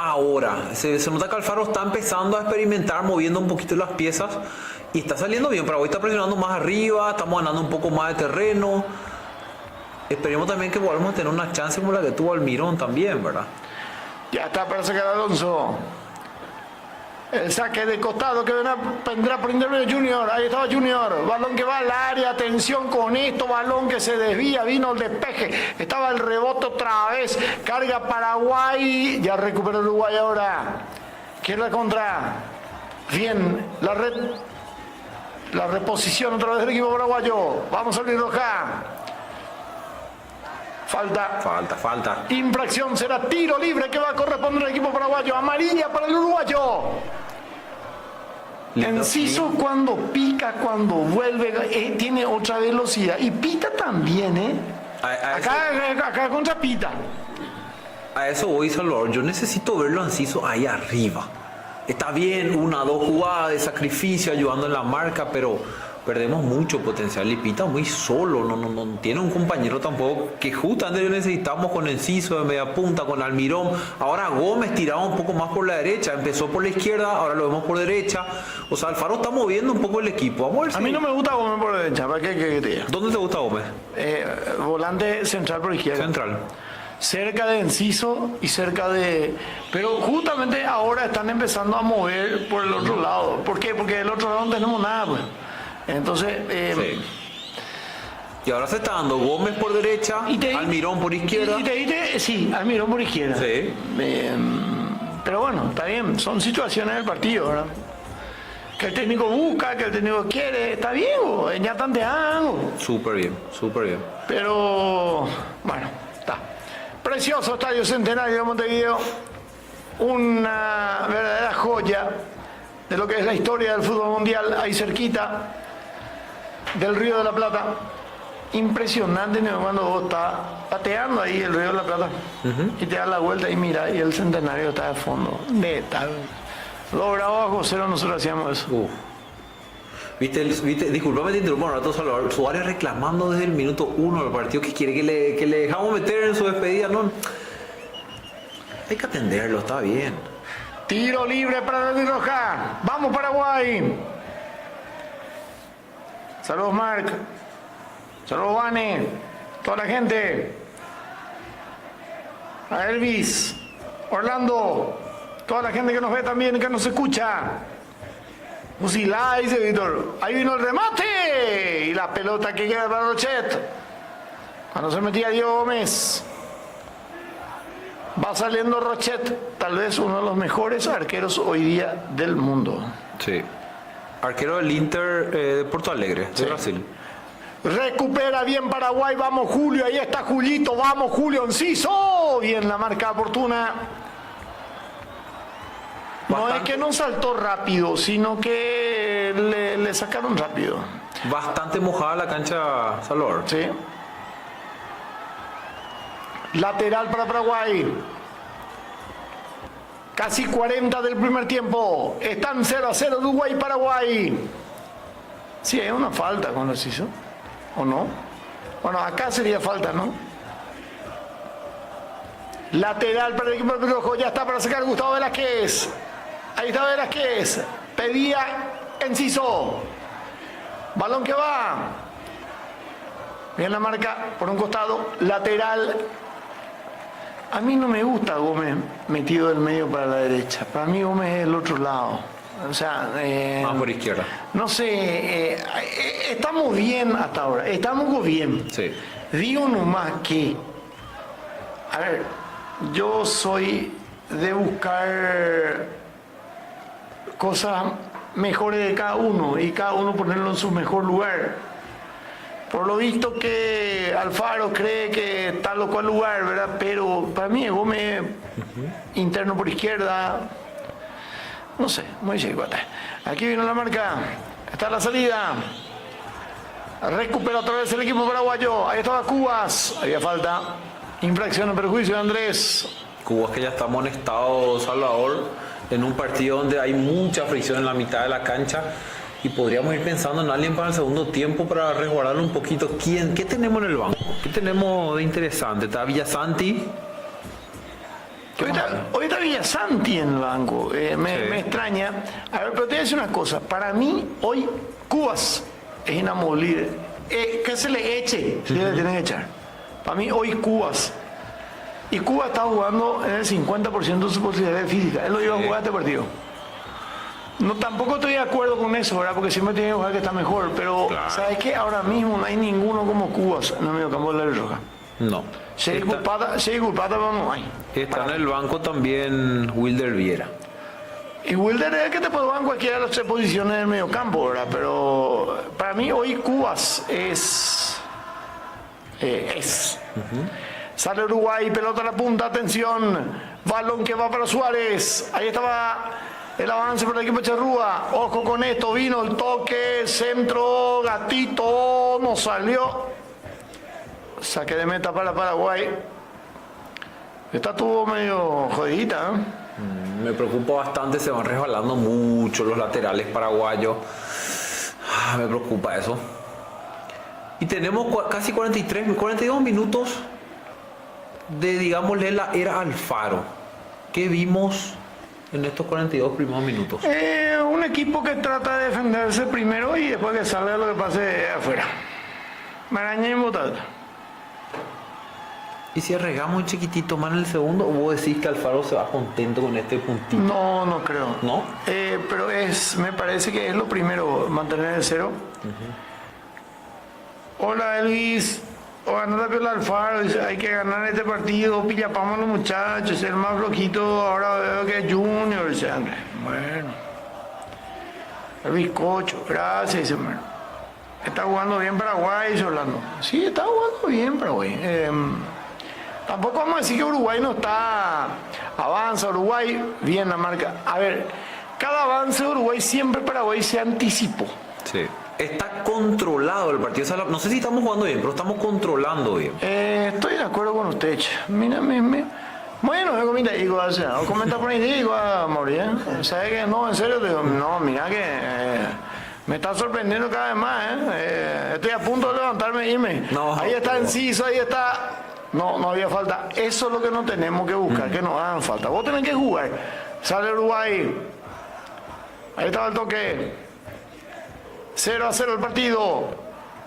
Ahora, se nota que Alfaro está empezando a experimentar, moviendo un poquito las piezas y está saliendo bien. Paraguay está presionando más arriba, estamos ganando un poco más de terreno. Esperemos también que volvamos a tener una chance como la que tuvo Almirón también, ¿verdad? Ya está para sacar a Alonso. El saque de costado que vendrá por intermedio Junior. Ahí estaba Junior. Balón que va al área. Atención con esto. Balón que se desvía. Vino el despeje. Estaba el rebote otra vez. Carga Paraguay. Ya recuperó Uruguay ahora. ¿Quién la contra? Bien. La reposición otra vez del equipo paraguayo. Vamos a abrir roja. Falta. Infracción, será tiro libre que va a corresponder al equipo paraguayo. Amarilla para el uruguayo. Enciso cuando pica, cuando vuelve, tiene otra velocidad. Y Pita también, ¿eh? Acá contra Pita. A eso voy, Salvador. Yo necesito verlo Enciso ahí arriba. Está bien, 1 o 2 jugadas de sacrificio ayudando en la marca, pero perdemos mucho potencial. Lipita muy solo, no tiene un compañero tampoco, que justamente necesitamos con Enciso de media punta, con Almirón. Ahora Gómez tiraba un poco más por la derecha, empezó por la izquierda, ahora lo vemos por derecha. O sea, Alfaro está moviendo un poco el equipo. Vamos a ver A si- mí no me gusta Gómez por derecha, ¿para qué te diga? ¿Dónde te gusta Gómez? Volante central por izquierda. Central. Cerca de Enciso y cerca de... Pero justamente ahora están empezando a mover por el otro lado. ¿Por qué? Porque del otro lado no tenemos nada, pues. Entonces... Sí. Y ahora se está dando Gómez por derecha, Almirón por izquierda. Sí, Almirón por izquierda. Sí. Pero bueno, está bien, son situaciones del partido, ¿verdad? Que el técnico busca, que el técnico quiere, está bien, ya tanteando. Súper bien, súper bien. Pero, bueno, está. Precioso Estadio Centenario de Montevideo. Una verdadera joya de lo que es la historia del fútbol mundial, ahí cerquita del Río de la Plata. Impresionante, ¿no? Cuando vos estás pateando ahí el Río de la Plata y te das la vuelta y mira, y el Centenario está de fondo. Neta. Los Bravos bajo cero nosotros hacíamos eso. ¿Viste, disculpame te interrumpo un rato, Salvador. Suárez reclamando desde el minuto 1 del partido que quiere que le dejamos meter en su despedida. No, hay que atenderlo, está bien. Tiro libre para la Roja. Vamos Paraguay. Saludos Marc. Saludos Vane. Toda la gente. A Elvis. Orlando. Toda la gente que nos ve también y que nos escucha. Fusilá, dice Víctor. Ahí vino el remate. Y la pelota que queda para Rochet. Cuando se metía Diego Gómez. Va saliendo Rochet, tal vez uno de los mejores arqueros hoy día del mundo. Sí. Arquero del Inter de Porto Alegre, de Brasil. Recupera bien Paraguay, vamos Julio, ahí está Julito, vamos Julio Enciso. Bien la marca oportuna. No es que no saltó rápido, sino que le sacaron rápido. Bastante mojada la cancha, Salvador. Sí. Lateral para Paraguay. Casi 40 del primer tiempo. Están 0-0 Uruguay y Paraguay. Sí, hay una falta con los hizo. ¿O no? Bueno, acá sería falta, ¿no? Lateral para el equipo del rojo. Ya está para sacar Gustavo Velázquez. Ahí está Velázquez. Pedía Enciso. Balón que va. Bien la marca por un costado. Lateral. A mí no me gusta Gómez metido del medio para la derecha. Para mí Gómez es el otro lado. O sea, Más por izquierda. no sé, estamos bien hasta ahora. Estamos bien. Sí. Digo nomás que, a ver, yo soy de buscar cosas mejores de cada uno y cada uno ponerlo en su mejor lugar. Por lo visto que Alfaro cree que tal o cual lugar, ¿verdad? Pero para mí Gómez interno por izquierda, no sé, muy chico. Aquí vino la marca, está la salida. Recupera otra vez el equipo paraguayo. Ahí estaba Cubas, había falta. Infracción en perjuicio de Andrés. Cubas que ya está amonestado, Salvador, en un partido donde hay mucha fricción en la mitad de la cancha. Y podríamos ir pensando en alguien para el segundo tiempo para resguardarlo un poquito. ¿Qué tenemos en el banco? ¿Qué tenemos de interesante? Está Villasanti. Hoy está Villasanti en el banco. Me extraña. A ver, pero te voy a decir una cosa. Para mí, hoy, Cubas es inamovible. Que se le eche, si le tienen que echar. Para mí, hoy Cubas. Y Cuba está jugando en el 50% de su posibilidad física. Él lo iba a jugar este partido. No, tampoco estoy de acuerdo con eso, ¿verdad? Porque siempre tiene que jugar que está mejor. Pero, claro, ¿sabes qué? Ahora mismo no hay ninguno como Cubas en el mediocampo de la Roja. No. Shea Culpata, vamos, hay. Está en el banco también Wilder Viera. Y Wilder es el que te puede jugar en cualquiera de las tres posiciones del mediocampo, ¿verdad? Pero para mí hoy Cubas es. Sale Uruguay, pelota a la punta, atención. Balón que va para Suárez. Ahí estaba el avance por el equipo de Charrúa. Ojo con esto, vino el toque, centro, gatito, no salió. Saque de meta para Paraguay. Esta estuvo medio jodidita, ¿eh? Me preocupa bastante, se van resbalando mucho los laterales paraguayos. Me preocupa eso. Y tenemos casi 42 minutos de, digámosle, la era Alfaro. ¿Qué vimos en estos 42 primeros minutos? Un equipo que trata de defenderse primero y después que salga lo que pase afuera. Maraña y Motata. Y si arriesgamos un chiquitito más en el segundo, ¿o vos decís que Alfaro se va contento con este puntito? No, no creo. ¿No? Pero me parece que es lo primero, mantener el cero. Hola Elvis, o ganar la Alfaro, dice, hay que ganar este partido, pillapamos a los muchachos, el más flojito, ahora veo que es Junior, dice Andrés. Bueno. El bizcocho, gracias, dice bueno. Está jugando bien Paraguay, dice Orlando. Sí, está jugando bien Paraguay. Tampoco vamos a decir que Uruguay no está, avanza Uruguay, bien la marca. A ver, cada avance de Uruguay siempre Paraguay se anticipó. Sí. Está controlado el partido. O sea, no sé si estamos jugando bien, pero estamos controlando bien. Estoy de acuerdo con usted. Mira, bueno, yo comenta, digo, o sea, comenta por ahí, digo, Mauricio, ¿sabes que no? En serio, digo, no, mira que me está sorprendiendo cada vez más, estoy a punto de levantarme y irme. No, ahí está Enciso, ahí está. No había falta. Eso es lo que no tenemos que buscar, que nos hagan falta. Vos tenés que jugar. Sale Uruguay. Ahí estaba el toque. 0-0 el partido.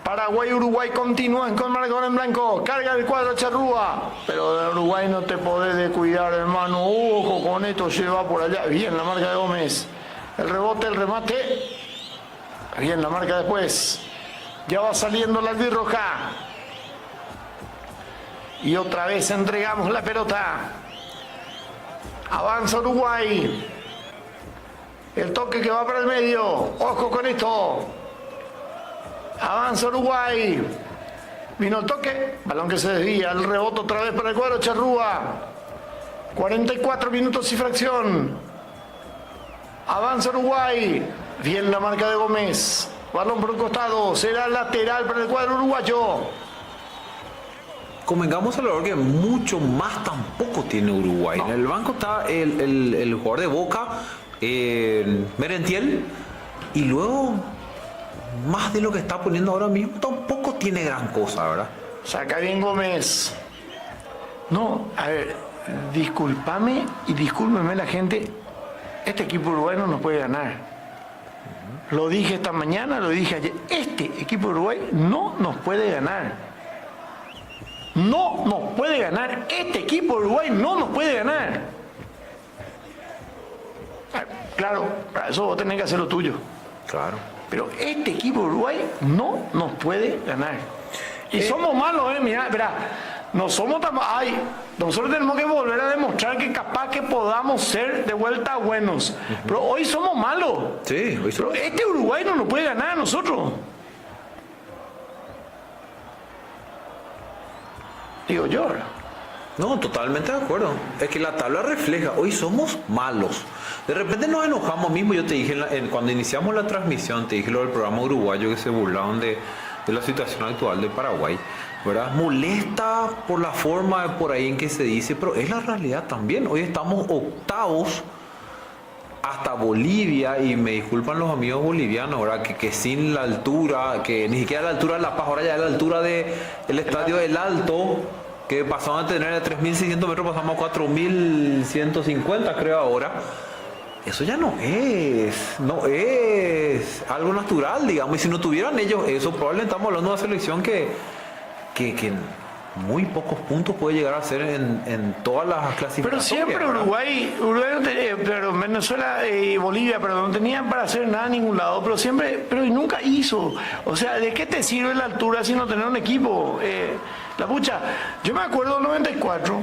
Paraguay-Uruguay continúan con marcador en blanco. Carga el cuadro Charrúa. Pero de Uruguay no te podés descuidar, hermano. Ojo con esto, lleva por allá. Bien la marca de Gómez. El rebote, el remate. Bien la marca después. Ya va saliendo la albirroja. Y otra vez entregamos la pelota. Avanza Uruguay. El toque que va para el medio. Ojo con esto. Avanza Uruguay. Vino el toque. Balón que se desvía. El rebote otra vez para el cuadro Charrúa. 44 minutos y fracción. Avanza Uruguay. Bien la marca de Gómez. Balón por un costado. Será lateral para el cuadro uruguayo. Convengamos, Salvador, que mucho más tampoco tiene Uruguay. No. En el banco está el jugador de Boca, Merentiel, y luego, más de lo que está poniendo ahora mismo, tampoco tiene gran cosa, ¿verdad? Saca bien Gómez. No, a ver, discúlpame y discúlpeme la gente. Este equipo uruguayo no nos puede ganar. Lo dije esta mañana, lo dije ayer. Este equipo uruguayo no nos puede ganar. No nos puede ganar. Este equipo Uruguay no nos puede ganar. Claro, para eso vos tenés que hacer lo tuyo. Claro. Pero este equipo Uruguay no nos puede ganar. Y somos malos, mirá, verá. No somos tan... Ay, nosotros tenemos que volver a demostrar que capaz que podamos ser de vuelta buenos. Pero hoy somos malos. Sí, hoy Pero este Uruguay no nos puede ganar a nosotros. Digo yo, ¿verdad? No, totalmente de acuerdo. Es que la tabla refleja, hoy somos malos. De repente nos enojamos mismo. Yo te dije, cuando iniciamos la transmisión, te dije lo del programa uruguayo que se burlaban de la situación actual de Paraguay, ¿verdad? Molesta por la forma por ahí en que se dice, pero es la realidad también. Hoy estamos octavos hasta Bolivia, y me disculpan los amigos bolivianos, ¿verdad? Que sin la altura, que ni siquiera la altura de La Paz, ahora ya la altura del estadio del Alto, que pasaban a tener 3.600 metros, pasamos a 4.150 creo ahora. Eso ya no es algo natural, digamos, y si no tuvieran ellos eso, probablemente estamos hablando de una selección que muy pocos puntos puede llegar a ser en todas las clasificaciones. Pero siempre Uruguay no tenía, pero Venezuela y Bolivia, pero no tenían para hacer nada en ningún lado, pero nunca hizo. O sea, ¿de qué te sirve la altura si no tener un equipo? La pucha, yo me acuerdo del 94,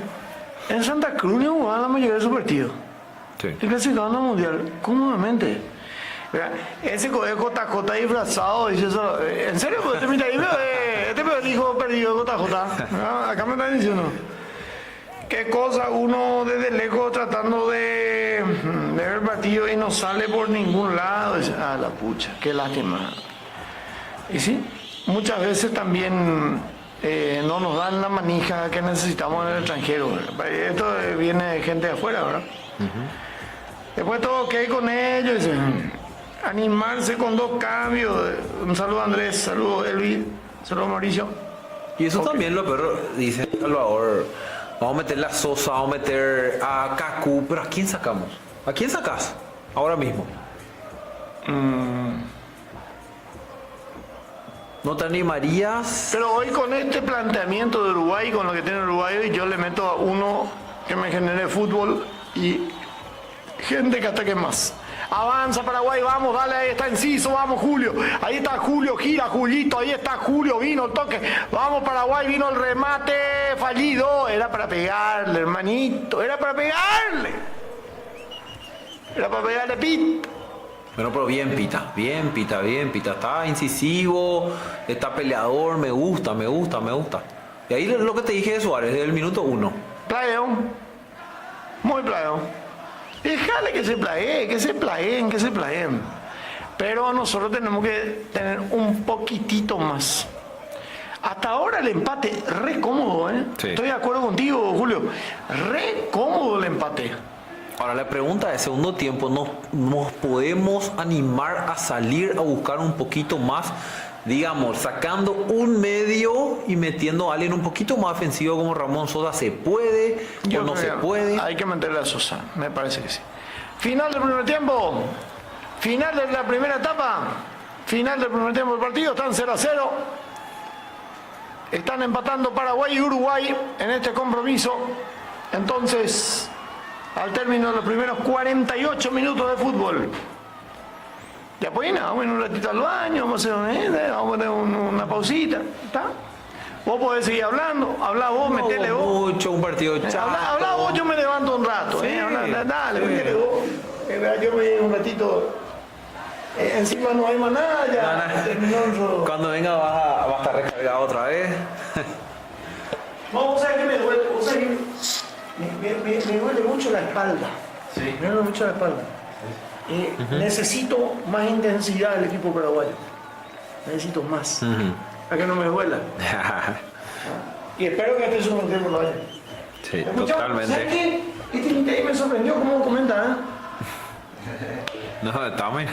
en Santa Cruz no jugaban la mayoría de sus partidos. Sí. El clasificado al mundial, cómodamente. Ese JJ disfrazado, dice eso. ¿En serio? Pues, mira, ahí veo, este es el hijo perdido de JJ. Acá me están diciendo. Qué cosa, uno desde lejos tratando de ver el partido y no sale por ningún lado. Dice, la pucha, qué lástima. Y sí, muchas veces también no nos dan la manija que necesitamos en el extranjero. Esto viene de gente de afuera, ¿verdad? Después todo ok con ellos. Animarse con dos cambios. Un saludo a Andrés, saludo a Elvis, saludo a Mauricio. Y eso también lo peor, dice Salvador. Vamos a meter a Sosa, vamos a meter a Kaku, pero ¿a quién sacamos? ¿A quién sacas ahora mismo? ¿No te animarías? Pero hoy con este planteamiento de Uruguay, con lo que tiene Uruguay, yo le meto a uno que me genere fútbol y gente que ataque más. Avanza Paraguay, vamos, dale, ahí está Enciso, vamos Julio, ahí está Julio, gira Julito, ahí está Julio, vino el toque, vamos Paraguay, vino el remate fallido, era para pegarle, hermanito, era para pegarle Pit. Bueno, pero bien Pita, está incisivo, está peleador, me gusta. Y ahí lo que te dije de Suárez, desde el minuto 1. Playeón, muy playeón. Déjale que se plaeen. Pero nosotros tenemos que tener un poquitito más. Hasta ahora el empate, re cómodo, ¿eh? Sí. Estoy de acuerdo contigo, Julio. Re cómodo el empate. Ahora la pregunta de segundo tiempo, ¿nos podemos animar a salir a buscar un poquito más? Digamos, sacando un medio y metiendo a alguien un poquito más ofensivo como Ramón Sosa, ¿se puede o no se puede? Hay que meterle a Sosa, me parece que sí. Final del primer tiempo, final de la primera etapa, final del primer tiempo del partido, están 0-0. Están empatando Paraguay y Uruguay en este compromiso. Entonces, al término de los primeros 48 minutos de fútbol, después nada, vamos a ir un ratito al baño, vamos a poner una pausita, ¿está? Vos podés seguir hablando, hablá vos, metele vos. Mucho, un partido chato. Habla vos, yo me levanto un rato, Sí, dale, sí. metele vos. Yo me un ratito, encima no hay más nada, ya terminó eso. Cuando venga vas a estar recargado otra vez. No, vos sabés que me duele, vos sabés que me duele mucho la espalda. Sí. Me duele mucho la espalda. Necesito más intensidad del equipo paraguayo. Necesito más. Para que no me duela. Y espero que este segundo tiempo lo haya. Sí, ¿Escuchá? totalmente. ¿Sabes qué? Este interés me sorprendió cómo comenta, No, está bien.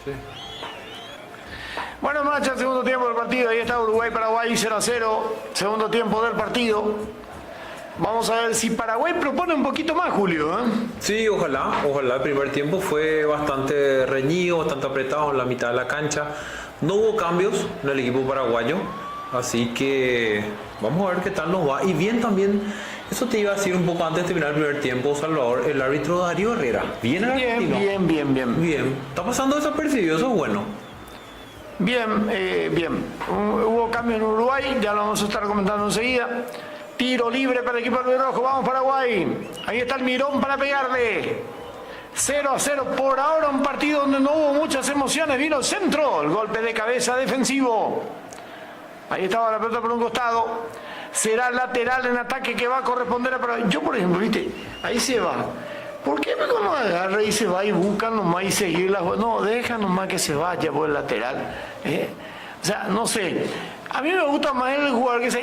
Sí. Bueno, marcha el segundo tiempo del partido. Ahí está Uruguay-Paraguay 0-0. Segundo tiempo del partido. Vamos a ver si Paraguay propone un poquito más, Julio. Sí, ojalá. El primer tiempo fue bastante reñido, bastante apretado en la mitad de la cancha. No hubo cambios en el equipo paraguayo. Así que vamos a ver qué tal nos va. Y bien también, eso te iba a decir un poco antes de terminar el primer tiempo, Salvador, el árbitro Darío Herrera. Bien el argentino. Bien. Está pasando desapercibido, eso es bueno. Bien. Hubo cambio en Uruguay, ya lo vamos a estar comentando enseguida. Tiro libre para el equipo albirrojo. Vamos Paraguay. Ahí está el Mirón para pegarle. 0-0 por ahora, un partido donde no hubo muchas emociones. Vino el centro, el golpe de cabeza defensivo. Ahí estaba la pelota por un costado. Será lateral en ataque que va a corresponder a Paraguay. Yo, por ejemplo, viste, ahí se va. ¿Por qué no agarra y se va y busca nomás y seguir la jugada? No, deja nomás que se vaya por el lateral. O sea, no sé. A mí me gusta más el jugador que se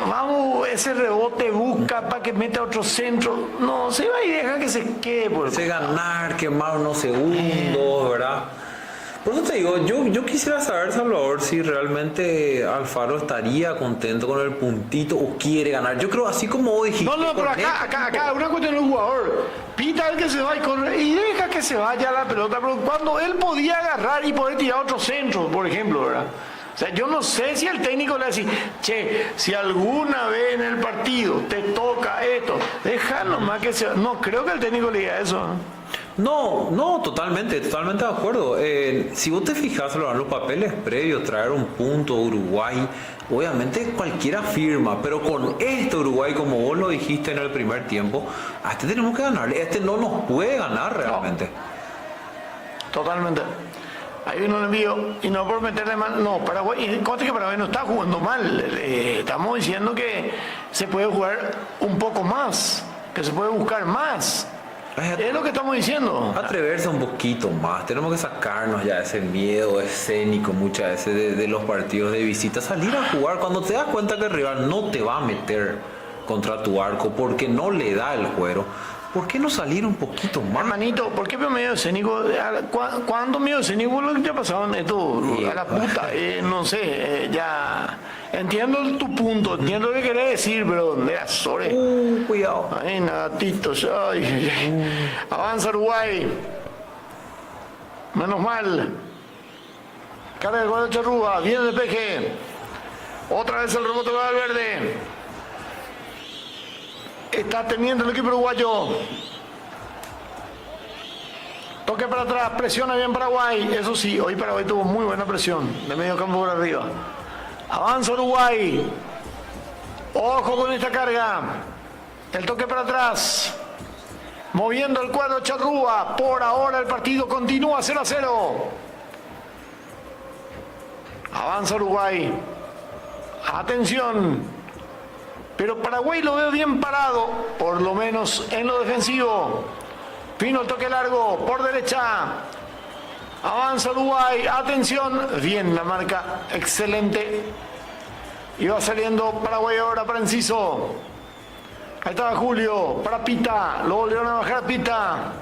vamos, ese rebote busca para que meta otro centro. No, se va y deja que se quede por el ganar, quemar unos segundos, ¿verdad? Por eso te digo, yo quisiera saber, Salvador, si realmente Alfaro estaría contento con el puntito o quiere ganar. Yo creo, así como vos dijiste. No, pero acá, una cuestión del jugador. Pita el que se va y corre y deja que se vaya la pelota. Pero cuando él podía agarrar y poder tirar otro centro, por ejemplo, ¿verdad? O sea, yo no sé si el técnico le dice, che, si alguna vez en el partido te toca esto, déjalo más que sea. No creo que el técnico le diga eso. No, totalmente de acuerdo. Si vos te fijas en los papeles previos, traer un punto a Uruguay, obviamente cualquiera firma, pero con este Uruguay, como vos lo dijiste en el primer tiempo, a este tenemos que ganarle. Este no nos puede ganar realmente. No. Totalmente. Ahí uno le envío y no por meterle mal. No, Paraguay, conste que Paraguay no está jugando mal. Estamos diciendo que se puede jugar un poco más, que se puede buscar más. Es lo que estamos diciendo. Atreverse un poquito más. Tenemos que sacarnos ya ese miedo escénico muchas veces de los partidos de visita. Salir a jugar cuando te das cuenta que el rival no te va a meter contra tu arco porque no le da el cuero. ¿Por qué no salir un poquito más? Hermanito, ¿por qué medio escénico? ¿Cuándo medio escénico lo que te ha pasado esto? A la puta, no sé, ya... Entiendo tu punto, entiendo lo que querés decir, pero mira, sobre. Cuidado. Ay, natitos, Avanza Uruguay. Menos mal. Carga el gol de Charrúa, viene el peje. Otra vez el rebote va al verde. Está teniendo el equipo uruguayo. Toque para atrás, presiona bien Paraguay. Eso sí, hoy Paraguay tuvo muy buena presión de medio campo por arriba. Avanza Uruguay. Ojo con esta carga. El toque para atrás. Moviendo el cuadro Charrúa. Por ahora el partido continúa 0-0. Avanza Uruguay. Atención. Pero Paraguay lo veo bien parado, por lo menos en lo defensivo. Fino el toque largo, por derecha. Avanza Uruguay, atención. Bien la marca, excelente. Y va saliendo Paraguay ahora para Enciso. Ahí estaba Julio, para Pita. Lo volvieron a bajar a Pita.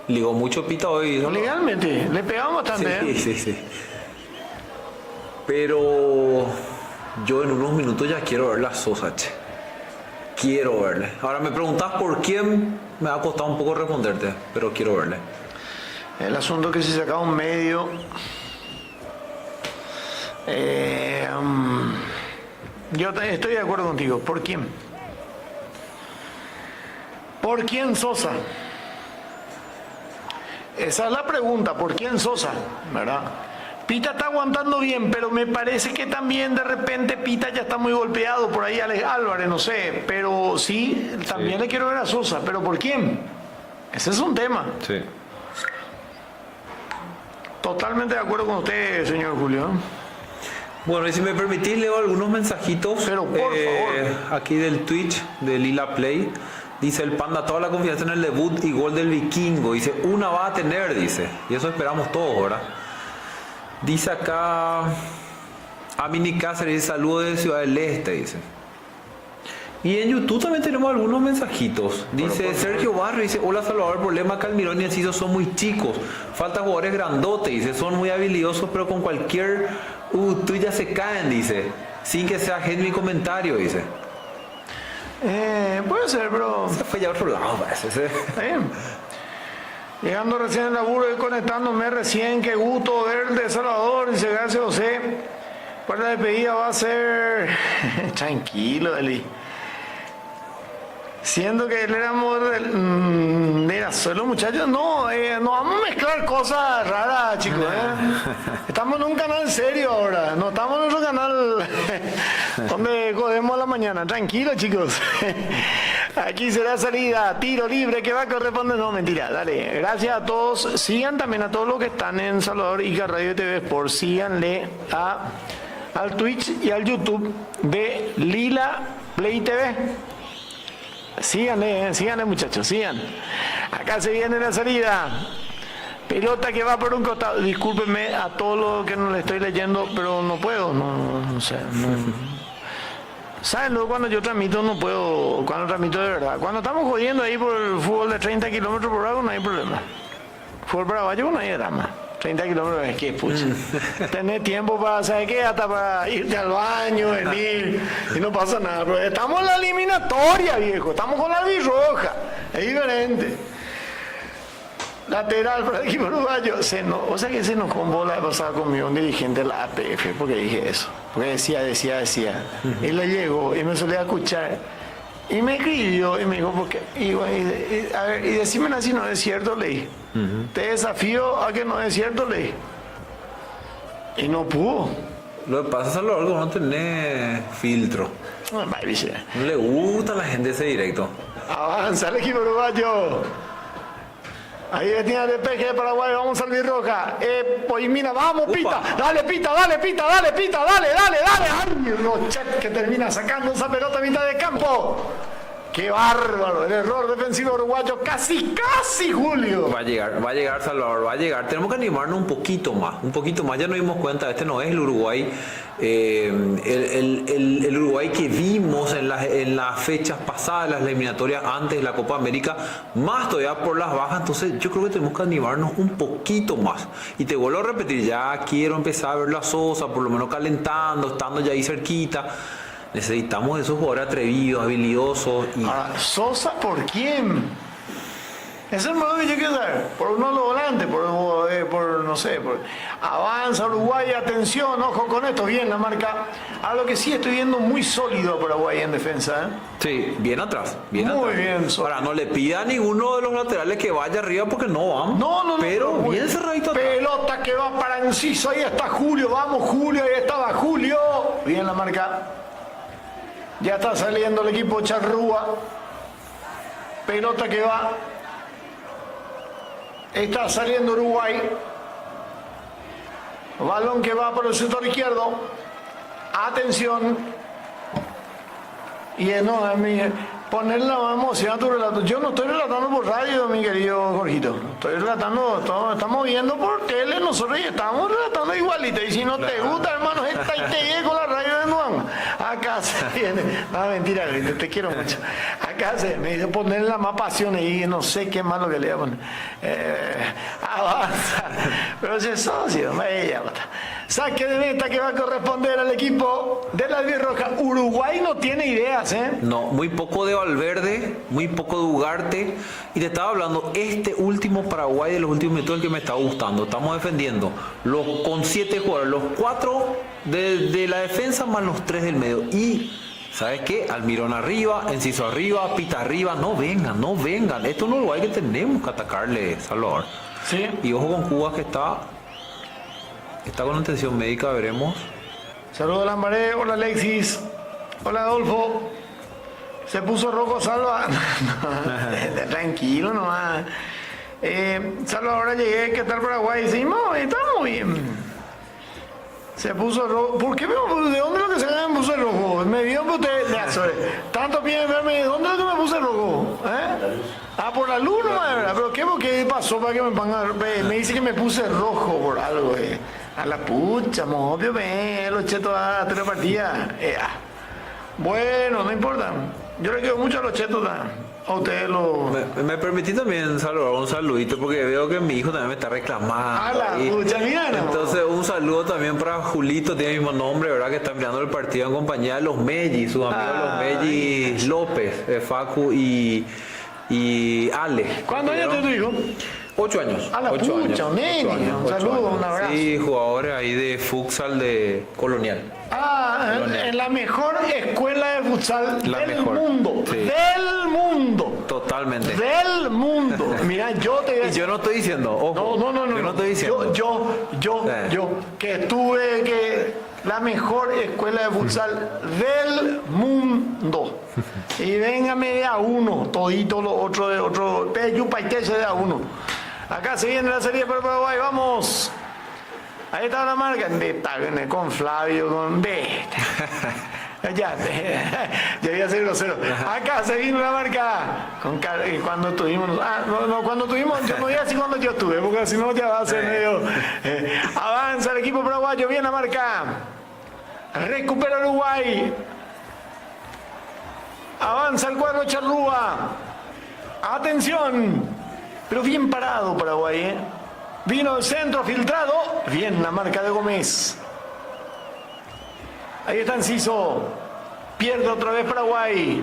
Ligó mucho Pita hoy, ¿no? Legalmente, le pegamos bastante. Sí. Pero yo en unos minutos ya quiero ver la Sosa, che. Quiero verle. Ahora me preguntás por quién, me ha costado un poco responderte, pero quiero verle. El asunto es que si sacaba un medio... yo estoy de acuerdo contigo. ¿Por quién? ¿Por quién Sosa? Esa es la pregunta. ¿Por quién Sosa? ¿Verdad? Pita está aguantando bien, pero me parece que también de repente Pita ya está muy golpeado. Por ahí Alex Álvarez, no sé. Pero sí, también le quiero ver a Sosa. ¿Pero por quién? Ese es un tema. Sí. Totalmente de acuerdo con usted, señor Julio. Bueno, y si me permitís, leo algunos mensajitos. Pero por favor. Aquí del Twitch, de Lila Play. Dice el Panda, toda la confianza en el debut y gol del Vikingo. Dice, una va a tener, dice. Y eso esperamos todos, ¿verdad? Dice acá Amini Cáceres, saludos de Ciudad del Este, dice. Y en YouTube también tenemos algunos mensajitos. Dice Sergio Barrio, dice, hola Salvador, el problema que Almirón y Enciso son muy chicos. Falta jugadores grandotes, dice, son muy habilidosos, pero con cualquier tuya se caen, dice. Sin que sea gente mi comentario, dice. Puede ser, bro. Se fue ya a otro lado, parece. Llegando recién al laburo y conectándome recién, qué gusto ver de Salvador, dice gracias José. Para la despedida va a ser tranquilo, Eli. Siendo que él era era solo muchachos, no vamos a mezclar cosas raras, chicos. Estamos en un canal serio ahora, no estamos en nuestro canal donde jodemos a la mañana. Tranquilo, chicos. Aquí será salida, tiro libre que va a corresponder. No, mentira, dale. Gracias a todos. Sigan también a todos los que están en Salvador Ica Radio TV Sport. Síganle al Twitch y al YouTube de Lila Play TV. Síganle muchachos, sigan. Acá se viene la salida. Pelota que va por un costado. Discúlpenme a todos los que no le estoy leyendo, pero no puedo, no sé. ¿Saben? Luego cuando yo transmito no puedo, cuando transmito de verdad. Cuando estamos jodiendo ahí por el fútbol de 30 kilómetros por hora no hay problema. Fútbol paraguayo no hay drama. 30 kilómetros es que, pucha. Tener tiempo para, ¿sabes qué? Hasta para irte al baño, venir, y no pasa nada. Pero estamos en la eliminatoria, viejo. Estamos con la albirroja. Es diferente. Lateral para el equipo uruguayo. O sea que se nos enojó la pasada conmigo un dirigente de la APF porque dije eso. Porque decía. Y le llegó y me solía escuchar. Y me escribió y me dijo, ¿por qué? A ver, y decime si no es cierto, le dije. Te desafío a que no es cierto, le dije. Y no pudo. Lo que pasa es que no tenés filtro. No le gusta a la gente ese directo. Avanza el equipo uruguayo. Ahí tiene el despeje de Paraguay, vamos a albirroja. Pues mira, vamos, Pita. Dale, Pita. Dale. Ay, Rochet que termina sacando esa pelota a mitad de campo. ¡Qué bárbaro! El error defensivo uruguayo, casi, Julio. Va a llegar Salvador, va a llegar. Tenemos que animarnos un poquito más. Ya nos dimos cuenta, este no es el Uruguay. El Uruguay que vimos en las fechas pasadas, las eliminatorias antes de la Copa América, más todavía por las bajas. Entonces yo creo que tenemos que animarnos un poquito más. Y te vuelvo a repetir, ya quiero empezar a ver la Sosa, por lo menos calentando, estando ya ahí cerquita. Necesitamos esos jugadores atrevidos, habilidosos. Ahora, ¿Sosa por quién? Ese es el modo que yo quiero saber. Por uno de los volantes, no sé. Avanza Uruguay, atención, ojo con esto, bien la marca. A lo que sí estoy viendo muy sólido Paraguay en defensa. Sí, bien atrás. Muy bien. Ahora, no le pida a ninguno de los laterales que vaya arriba porque no vamos. No. Pero bien cerradito atrás. Pelota que va para Enciso, ahí está Julio, vamos Julio, ahí estaba Julio. Bien la marca. Ya está saliendo el equipo Charrúa. Pelota que va. Está saliendo Uruguay. Balón que va por el sector izquierdo. Atención. Y poner la emoción a tu relato. Yo no estoy relatando por radio, mi querido Jorgito. Estoy relatando, estamos viendo por tele, nosotros ya estamos relatando igualito. Y si no te gusta, hermano, esta y te llegue con la radio de Nuan. Acá se viene. No, mentira, te quiero mucho. Acá me dice ponerle más pasión y no sé qué más lo que le voy a poner. Avanza. Pero ese socio, ella. Saque de meta que va a corresponder al equipo de la albirroja. Uruguay no tiene ideas, No, muy poco de Valverde, muy poco de Ugarte. Y te estaba hablando, este último Paraguay de los últimos minutos el que me está gustando. Estamos defendiendo con 7 jugadores, los 4 de la defensa más los 3 del medio. Y, ¿sabes qué? Almirón arriba, Enciso arriba, Pita arriba. No vengan. Esto es un Uruguay que tenemos que atacarle, Salvador. Sí. Y ojo con Cuba que está con atención médica, veremos. Saludos a Lambaré, hola Alexis, hola Adolfo. Se puso rojo Salva. Tranquilo nomás. Salva, ahora llegué, ¿qué tal Paraguay? Sí, no, estamos bien. Se puso rojo. ¿Por qué? ¿De dónde es lo que se me puso rojo? Me vio usted. Tanto piden verme. ¿Dónde es lo que me puse rojo? Por la luz, no, ¿pero qué pasó para que me pongan? Me dice que me puse rojo por algo. A la pucha, obvio, los chetos a 3 partidas. Bueno, no importa. Yo le quiero mucho a los chetos, a ustedes los... Me permití también saludar un saludito porque veo que mi hijo también me está reclamando. A la ahí. pucha, mira, no. Entonces un saludo también para Julito, tiene el mismo nombre, ¿verdad? Que está mirando el partido en compañía de los Melli, sus amigos los Melli López, Facu y Ale. ¿Cuántos años tiene tu hijo? 8 años. A la 8 pucha, años, un nene, 8 años, un 8 saludo, años. un abrazo. Sí, jugadores ahí de futsal de Colonial. En la mejor escuela de futsal La del mejor, mundo. sí. Del mundo. Totalmente. Del mundo. Mira, yo te voy a Y decir... yo no estoy diciendo, ojo, No. yo no estoy diciendo. Yo, que estuve, la mejor escuela de futsal del mundo. Y véngame de a uno, todito lo otro de otro, Peyupaitese de a uno. Acá se viene la serie para Paraguay, vamos. Ahí está la marca, viene con Flavio, con ya voy a ser grosero. Acá se vino la marca cuando tuvimos, cuando tuvimos, yo no voy a decir cuando yo estuve, porque si no ya va a ser medio. Avanza el equipo paraguayo, viene la marca. Recupera Uruguay. Avanza el cuadro Charrúa. Atención. Pero bien parado Paraguay, ¿eh? Vino el centro filtrado. Bien la marca de Gómez. Ahí está Enciso. Pierde otra vez Paraguay.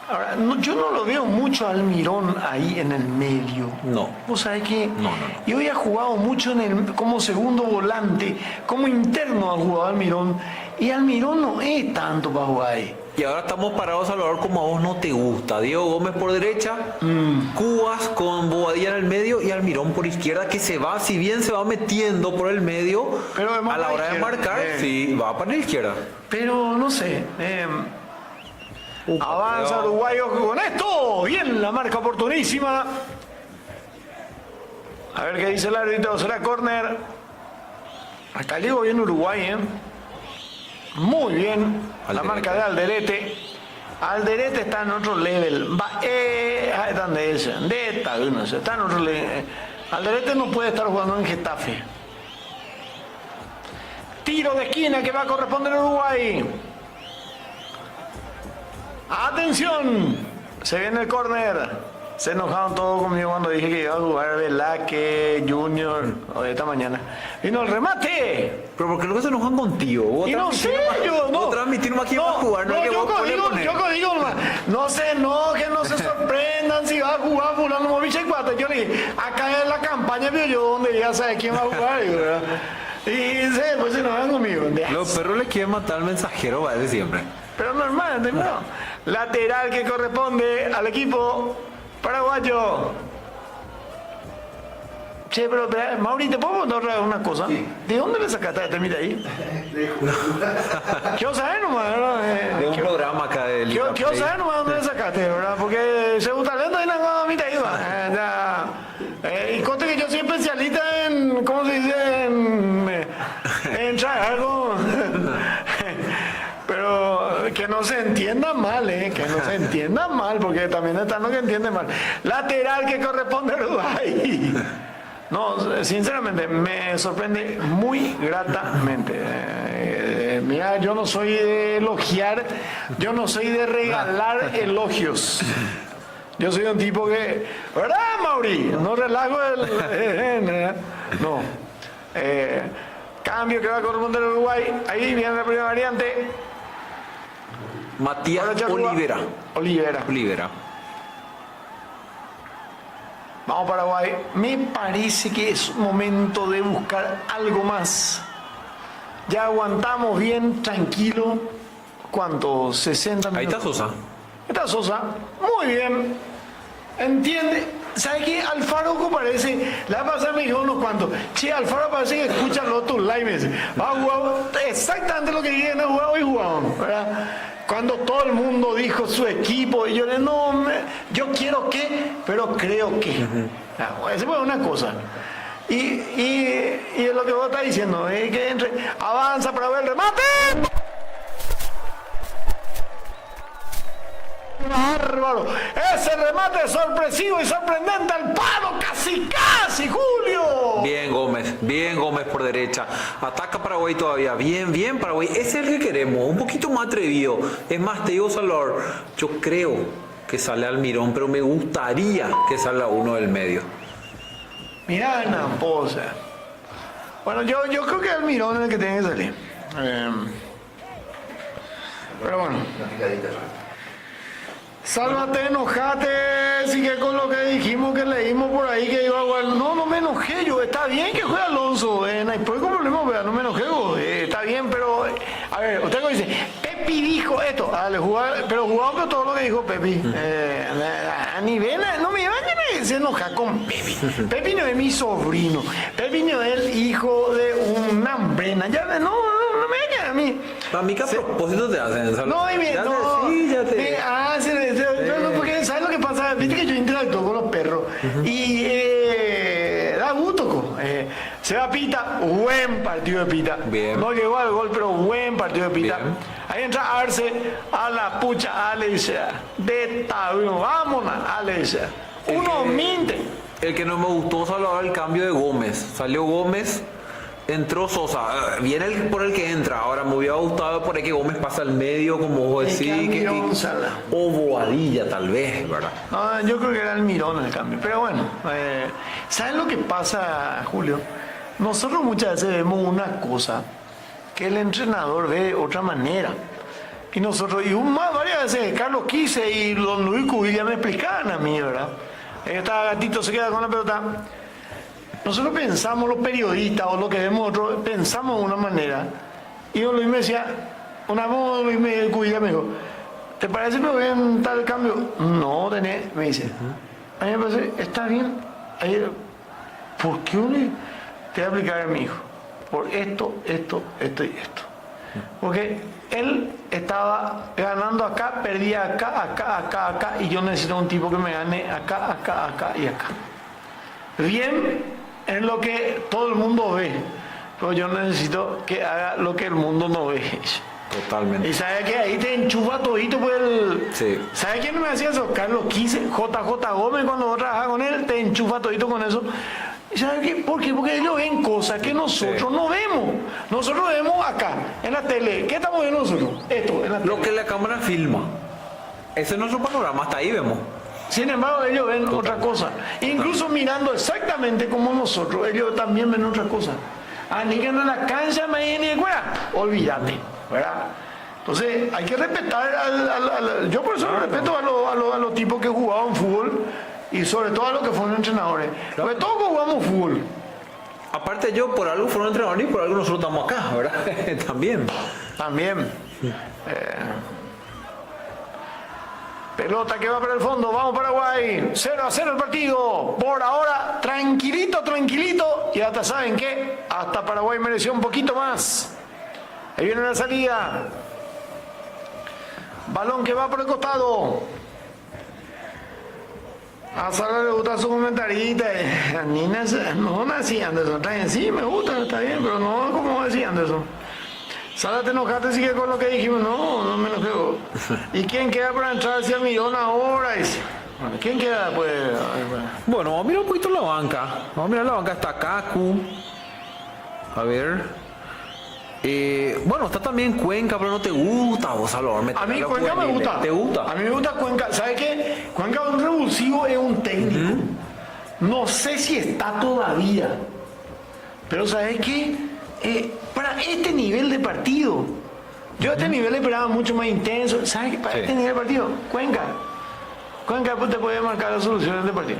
Ahora, yo no lo veo mucho a Almirón ahí en el medio. No. ¿Vos sabés qué? No. Y hoy ha jugado mucho como segundo volante, como interno ha jugado Almirón. Y Almirón no es tanto para jugar ahí. Y ahora estamos parados, Salvador, como a vos no te gusta. Diego Gómez por derecha, Cubas con Bobadilla en el medio y Almirón por izquierda, que se va, si bien se va metiendo por el medio, pero a la hora de marcar, sí, va para la izquierda. Pero no sé. Avanza Uruguayo con esto. Bien, la marca oportunísima. A ver qué dice el árbitro. Será córner. Acá le digo bien Uruguay, ¿eh? Muy bien. La marca de Alderete. Alderete está en otro level. Están de ese. Está en otro level. Alderete no puede estar jugando en Getafe. Tiro de esquina que va a corresponder a Uruguay. ¡Atención! Se viene el córner. Se enojaron todos conmigo cuando dije que iba a jugar Velázquez, Junior, o de esta mañana. Vino el remate. Pero ¿por qué no se enojan contigo? Vos Y no sé, yo no. Vos transmitir más quién va a jugar, no es que vos podés poner. Yo digo nomás, no se enojen, no se sorprendan si va a jugar fulano Movich y cuatro. Yo le dije, acá en la campaña vio yo donde ya sabe quién va a jugar, digo, ¿verdad? Y pues se enojan conmigo. Los perros les quieren matar al mensajero, va de siempre. Pero normal, ¿entendés? Lateral que corresponde al equipo paraguayo. Che, pero Mauri, ¿te puedo contar una cosa? Sí. ¿De dónde le sacaste esta mitad ahí? Quiero saber nomás, ¿verdad? De un programa acá del... Quiero saber nomás dónde le sacaste, ¿verdad? Porque según talento y la mitad ahí va. Y conste que yo soy especialista en, ¿cómo se dice? En traer algo... Pero que no se entienda mal, que no se entienda mal, porque también están los que entienden mal. Lateral que corresponde a Uruguay. No, sinceramente, me sorprende muy gratamente. Mira, yo no soy de elogiar, yo no soy de regalar elogios. Yo soy un tipo que, ¿verdad, Mauri? No relajo no. Cambio que va a corresponder a Uruguay. Ahí viene la primera variante. Matías Olivera. Vamos Paraguay. Me parece que es momento de buscar algo más. Ya aguantamos bien, tranquilo. ¿Cuánto? 60 minutos. Ahí está Sosa. Está Sosa. Muy bien. ¿Entiende? ¿Sabe qué? Alfaro parece, la pasada me dijo unos cuantos, che, Alfaro parece que escucha los tus lives. Va a jugar exactamente lo que dije, no jugaba y jugaban, ¿verdad? Cuando todo el mundo dijo su equipo, y yo le no, yo quiero que, pero creo que. Esa fue una cosa. Y es lo que vos estás diciendo, que entre, avanza para ver el remate. Bárbaro, ese remate sorpresivo y sorprendente al palo, casi, Julio. Bien Gómez por derecha. Ataca Paraguay todavía. Bien Paraguay. Ese es el que queremos. Un poquito más atrevido. Es más, te digo, Salvador, yo creo que sale Almirón, pero me gustaría que salga uno del medio. Mirá, Namposa. Bueno, yo creo que Almirón es el que tiene que salir. Pero bueno. Sálvate, enojate, sigue con lo que dijimos, que leímos por ahí que iba a jugar. No me enojé yo, está bien que juegue Alonso, no hay problema, vea, no me enojé yo, está bien, pero, a ver, usted dice, Pepi dijo esto, pero jugamos todo lo que dijo Pepi. A nivel, no me vayan a se enoja con Pepi. Pepi no es mi sobrino, Pepi no es el hijo de una hambrena, ya no me vayan a mí. A mí que a propósito te hacen, ¿sabes? No, porque ¿sabes lo que pasa? Viste que yo interactúo con los perros y da gusto. Se va Pita, buen partido de Pita. Bien. No llegó al gol, pero buen partido de Pita. Bien. Ahí entra Arce a la pucha, Alexa. De tablero, vámonos, Alexa. Uno minte. El que no me gustó, Salvador, el cambio de Gómez. Salió Gómez. Entró Sosa, viene por el que entra. Ahora me hubiera gustado por ahí que Gómez pasa al medio, como vos decís, o Boadilla tal vez, ¿verdad? No, yo creo que era Almirón el cambio. Pero bueno, ¿sabes lo que pasa, Julio? Nosotros muchas veces vemos una cosa que el entrenador ve de otra manera. Y nosotros, varias veces, Carlos Quise y don Luis Cubilla me explicaban a mí, ¿verdad? Esta gatito se queda con la pelota. Nosotros pensamos, los periodistas o lo que vemos otros, pensamos de una manera. Y don Luis me decía, Luis Cubilla me dijo, ¿te parece que me voy en tal cambio? No, me dice. A mí me parece, está bien. ¿Por qué te voy a aplicar a mi hijo? Por esto y esto. Porque él estaba ganando acá, perdía acá, y yo necesito un tipo que me gane acá y acá. Bien. Es lo que todo el mundo ve, pero yo necesito que haga lo que el mundo no ve. Totalmente. Y sabe que ahí te enchufa todito por Sí. ¿Sabe quién me hacía eso? Carlos Quise, JJ Gómez, cuando vos trabajás con él, te enchufa todito con eso. ¿Y sabe qué? ¿Por qué? Porque ellos ven cosas que nosotros no vemos. Nosotros vemos acá, en la tele. ¿Qué estamos viendo nosotros? Esto, en la tele. Lo que la cámara filma. Ese es nuestro panorama, hasta ahí vemos. Sin embargo, ellos ven otra cosa. Incluso mirando exactamente como nosotros, ellos también ven otra cosa. Ni que en la cancha me viene olvídate, ¿verdad? Entonces, hay que respetar yo por eso respeto a los tipos que jugaban fútbol y sobre todo a los que fueron entrenadores. Sobre todo que jugamos fútbol. Aparte yo, por algo fueron entrenadores y por algo nosotros estamos acá, ¿verdad? También. Pelota que va para el fondo, vamos Paraguay, 0-0 el partido, por ahora tranquilito, y hasta saben qué, hasta Paraguay mereció un poquito más. Ahí viene la salida, balón que va por el costado. A Sara le gusta su comentarista, Nina, no así Anderson, está bien, sí me gusta, está bien, pero no como decía Anderson. Sara, te enojaste, sigue con lo que dijimos. No me enojé. ¿Y quién queda para entrar hacia Almirón ahora? Bueno, ¿quién queda pues? Bueno, vamos a mirar un poquito la banca. Vamos a mirar la banca, está Kaku. A ver. Bueno, está también Cuenca, pero no te gusta vos, Salvador. A mí Cuenca me gusta. ¿Te gusta? A mí me gusta Cuenca. ¿Sabes qué? Cuenca es un revulsivo, es un técnico. No sé si está todavía. Pero ¿sabes qué? Para este nivel de partido, yo a este nivel esperaba mucho más intenso. ¿Sabes qué? Para este nivel de partido, Cuenca te puede marcar las soluciones de partido.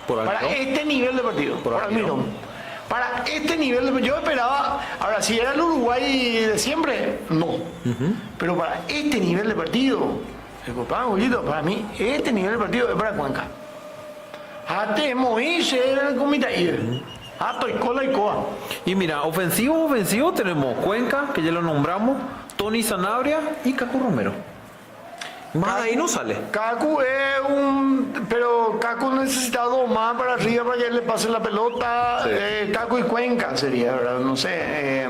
Para este nivel de partido, por Almirón. Para este nivel de, yo esperaba, ahora si era el Uruguay de siempre, no. Pero para este nivel de partido, para mí, este nivel de partido es para Cuenca. Hasta Moisés el comité. Cola y coa. Y mira, ofensivo tenemos Cuenca, que ya lo nombramos, Tony Sanabria y Cacu Romero. Más de ahí no sale. Cacu pero Cacu necesita dos más para arriba para que le pase la pelota. Sí. Cacu y Cuenca sería, ¿verdad? No sé.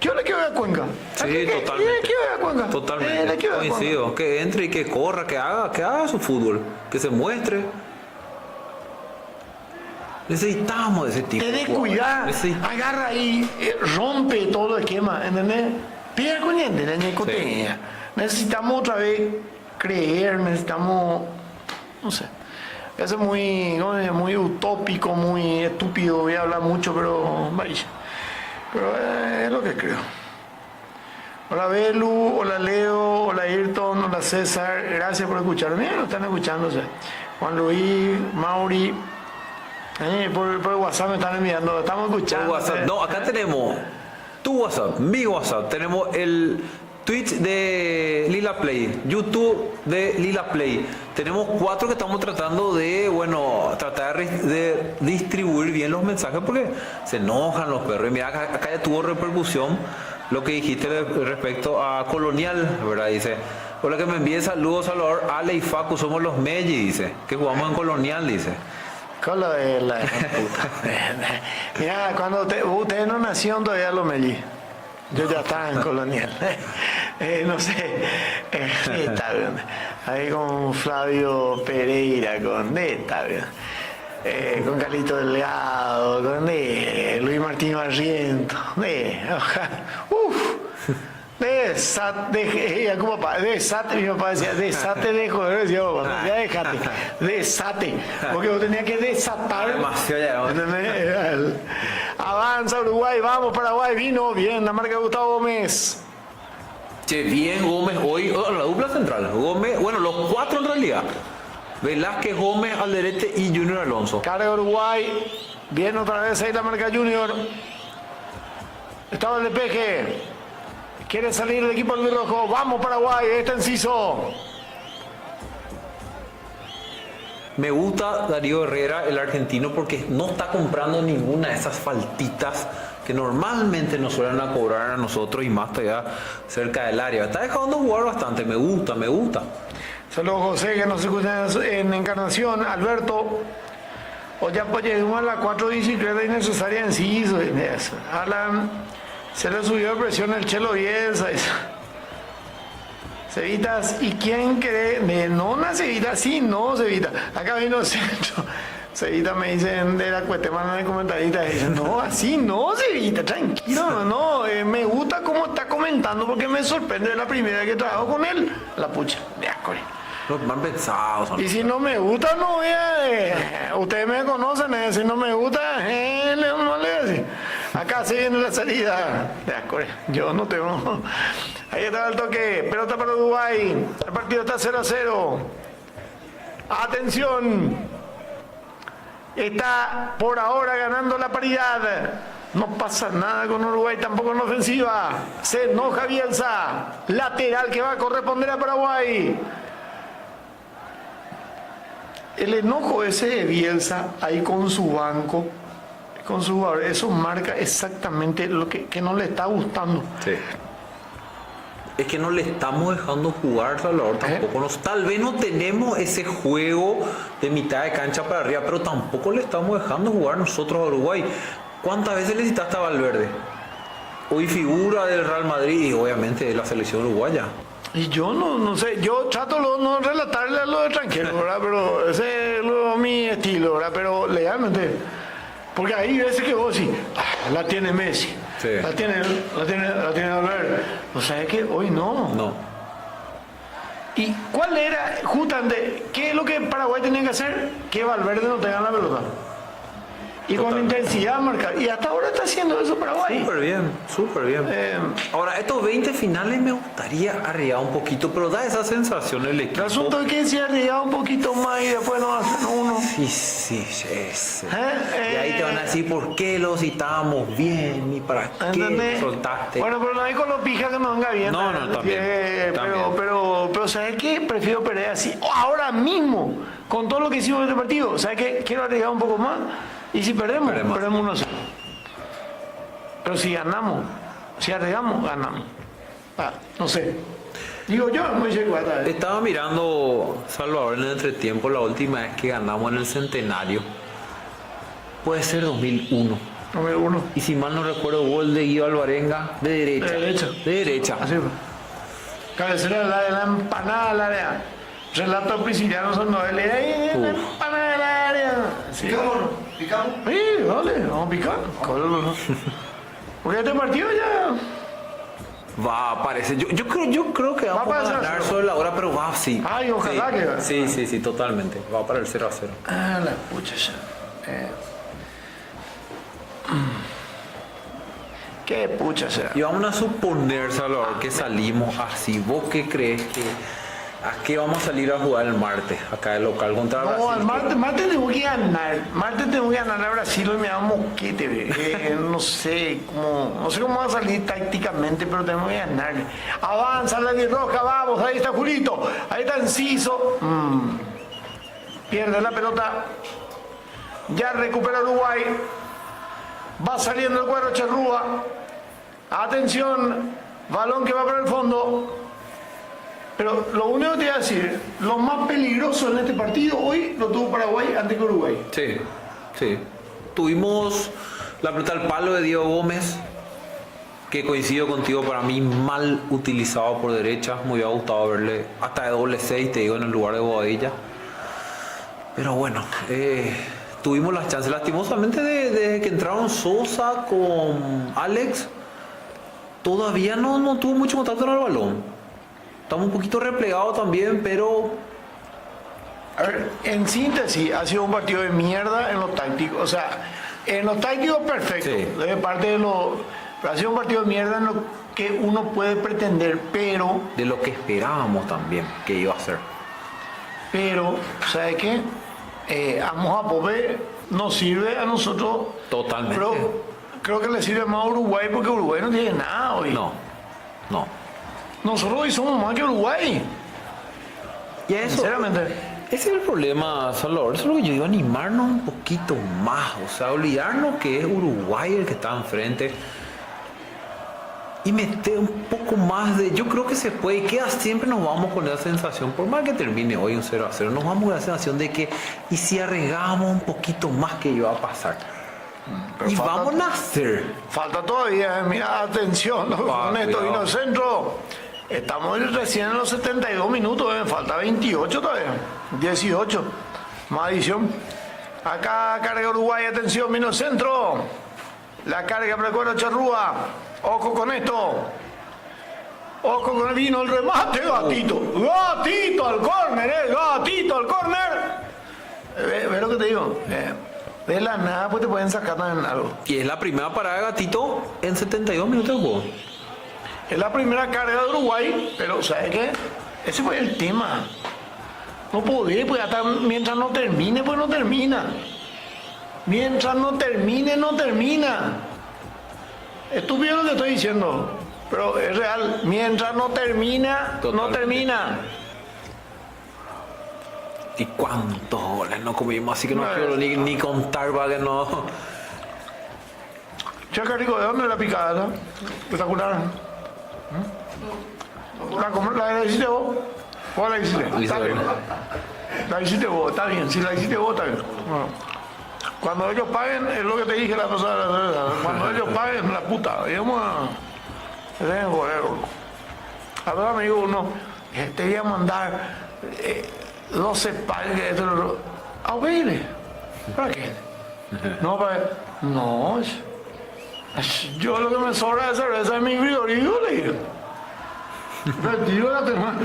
Yo le quiero ver a Cuenca. Sí, totalmente. Le quiero ver a Cuenca. Totalmente. Coincido. Que entre y que corra, que haga su fútbol, que se muestre. Necesitamos de ese tipo. Te de descuida, jugadores. agarra y rompe todo el esquema, ¿entendés? Pierde corriente, la ñecotea. Necesitamos otra vez creer, necesitamos, no sé. Eso es muy, ¿no? Es muy utópico, muy estúpido, voy a hablar mucho, pero vaya. Pero es lo que creo. Hola Belu, hola Leo, hola Ayrton, hola César, gracias por escucharme. Mira, lo están escuchando, o sea. Juan Luis, Mauri, por WhatsApp me están enviando, estamos escuchando. Por WhatsApp. No, acá tenemos tu WhatsApp, mi WhatsApp, tenemos el Twitch de Lila Play, YouTube de Lila Play. Tenemos 4 que estamos tratando de, bueno, tratar de distribuir bien los mensajes porque se enojan los perros. Y mira, acá ya tuvo repercusión lo que dijiste respecto a Colonial, ¿verdad? Dice, hola, que me envíe saludos, Salvador, Ale y Facu, somos los Melli, dice, que jugamos en Colonial, dice. Con lo de la puta. Mira, cuando ustedes no nacieron todavía los Melli. Yo ya estaba en Colonial. No sé. Está bien. Ahí con Flavio Pereira, está bien. Con Carlito Delgado, con Luis Martín Barriento. Desate, mi papá decía, desate de joder, yo, ya déjate, desate, porque vos tenías que desatar. Demasiado ya. Avanza Uruguay, vamos Paraguay, vino bien, la marca de Gustavo Gómez. Che, bien Gómez hoy, la dupla central, Gómez, bueno, los 4 en realidad. Velázquez, Gómez, Alderete y Junior Alonso. Carga Uruguay, bien otra vez ahí la marca Junior. Estaba el despeje. Quiere salir el equipo del rojo. Vamos Paraguay, está Enciso. Me gusta Darío Herrera, el argentino, porque no está comprando ninguna de esas faltitas que normalmente nos suelen a cobrar a nosotros y más todavía cerca del área. Está dejando jugar bastante, me gusta, me gusta. Saludos José, que nos escuchan en Encarnación. Alberto, o ya pues llegamos a la 4 bicicletas innecesaria en sí. Alan, se le subió de presión el Chelo Bielsa. Cevitas, ¿y quién cree? No, una Cevita, sí, no, Cevita. Acá vino centro. Cevita me dicen de la Cuetemana de comentaristas. Dicen, no, así no, Cevita, tranquilo, no. Me gusta cómo está comentando porque me sorprende la primera que trabajo con él. La pucha, de asco. Los mal pensados son. Y si no me gusta, no voy a... ustedes me conocen, si no me gusta, no le voy a decir. Acá se viene la salida. De asco, yo no tengo... Ahí está el toque, pelota para Uruguay. El partido está 0-0. Atención. Está por ahora ganando la paridad. No pasa nada con Uruguay, tampoco en ofensiva. Se enoja Bielsa. Lateral que va a corresponder a Paraguay. El enojo ese de Bielsa ahí con su banco, con su jugador, eso marca exactamente lo que no le está gustando. Sí. Es que no le estamos dejando jugar, Salvador, tampoco tal vez no tenemos ese juego de mitad de cancha para arriba, pero tampoco le estamos dejando jugar nosotros a Uruguay. ¿Cuántas veces le citaste a Valverde? Hoy figura del Real Madrid y obviamente de la selección uruguaya. Y yo no sé, yo trato no relatarle a los extranjeros, ¿verdad? Pero ese es mi estilo, ¿verdad? Pero legalmente, porque hay veces que vos sí, la tiene Messi. Sí. La tiene Valverde. O sea, es que hoy no. No. ¿Y cuál era, justamente, qué es lo que Paraguay tenía que hacer? Que Valverde no tenga la pelota. Y con intensidad marcar. Y hasta ahora está haciendo eso Paraguay. Súper bien, súper bien. Ahora, estos 20 finales me gustaría arriesgar un poquito, pero da esa sensación el equipo. El asunto es que se arriesga un poquito más y después no hacen uno. Sí, y ahí te van a decir por qué lo citábamos bien y para qué soltaste. Bueno, pero no hay con los pijas que nos venga bien. No, también. Pero ¿sabes qué? Prefiero perder así. Ahora mismo, con todo lo que hicimos en este partido, ¿sabes qué? Quiero arriesgar un poco más. Y si perdemos 1-0. Pero si ganamos, si arriesgamos, ganamos. No sé. Digo yo, muy seguro. Estaba mirando, Salvador, en el entretiempo, la última vez que ganamos en el centenario. Puede ser 2001. 2001. Y si mal no recuerdo, gol de Guido Alvarenga de derecha. De derecha. Así fue. Cabecera de la empanada al área. Relato Prisciliano son novelas. La empanada del área. Sí. picamos. Sí, dale, vamos a picar. Porque este partido ya... Va a aparecer. Yo creo que vamos Va a a pasar ganar cero. sobre la hora, pero va, sí. Ay, ojalá que... Sí, totalmente. Va para el 0-0. Ah, la pucha ya. Qué pucha ya. Y vamos a suponer, Salvador, que salimos así. ¿Vos qué crees que a qué vamos a salir a jugar el martes? Acá el local contra Brasil. No, el martes tengo que ganar. Martes tengo que ganar a Brasil y me da moquete. No sé cómo va a salir tácticamente, pero tenemos que ganar. Avanza la roja, vamos, ahí está Julito, ahí está Enciso. Pierde la pelota. Ya recupera Uruguay. Va saliendo el cuadro Charrúa. Atención, balón que va para el fondo. Pero lo único que te voy a decir, lo más peligroso en este partido hoy lo tuvo Paraguay ante que Uruguay. Sí. Tuvimos la pelota al palo de Diego Gómez, que coincido contigo, para mí mal utilizado por derecha. Me hubiera gustado verle hasta de doble 6, te digo, en el lugar de Bobadilla. Pero bueno, tuvimos las chances. Lastimosamente, desde que entraron Sosa con Alex, todavía no tuvo mucho contacto con el balón. Estamos un poquito replegados también, pero... A ver, en síntesis, ha sido un partido de mierda en lo táctico. O sea, en lo táctico perfecto, Sí. de parte de lo... Pero ha sido un partido de mierda en lo que uno puede pretender, pero... de lo que esperábamos también que iba a ser. Pero, ¿sabe qué? A Pope nos sirve a nosotros. Totalmente. Pero creo que le sirve más a Uruguay porque Uruguay no tiene nada hoy. No. Nosotros hoy somos más que Uruguay. Y eso, Sinceramente. ese es el problema, Salvador. Eso es lo que yo digo, animarnos un poquito más. O sea, olvidarnos que es Uruguay el que está enfrente. Y meter un poco más de... Yo creo que se puede. Queda siempre nos vamos con esa sensación. Por más que termine hoy un 0-0, nos vamos con la sensación de que... ¿Y si arriesgamos un poquito más, que iba a pasar? Pero Y falta- vamos a hacer. Falta todavía, mira, atención, con esto cuidado. vino el centro. Estamos recién en los 72 minutos, falta 28 todavía, 18, más adición. Acá carga Uruguay, atención, vino el centro. La carga para el cuadro Charrúa. Ojo con esto. Ojo con el vino, el remate, gatito. Gatito al córner, gatito al córner. Ve lo que te digo. De la nada, pues te pueden sacar también algo. Y es la primera parada de Gatito en 72 minutos de juego. Es la primera carga de Uruguay, pero ¿sabes qué? Ese fue el tema. No podía, pues hasta mientras no termine, pues no termina. Mientras no termine, no termina. Estúpido lo que estoy diciendo, pero es real. Mientras no termina, no Totalmente. termina. ¿Y cuántos goles no comimos? Así que no No, quiero ni contar para que no... Checa rico, ¿de dónde es la picada? ¿No? Espectacular. ¿La hiciste vos? ¿Cuál la hiciste? Lo hice Está bien. yo. La hiciste vos, está bien. Si la hiciste vos, está bien. Bueno. Cuando ellos paguen, es lo que te dije la pasada vez. Cuando ellos paguen, la puta. Digamos, dejen joder. A ver, amigo, uno, te voy a mandar 12 pagues. A ver, ¿para qué? No, para... No, yo lo que me sobra de cerveza es mi frigorífico, le digo. Retiro la semana.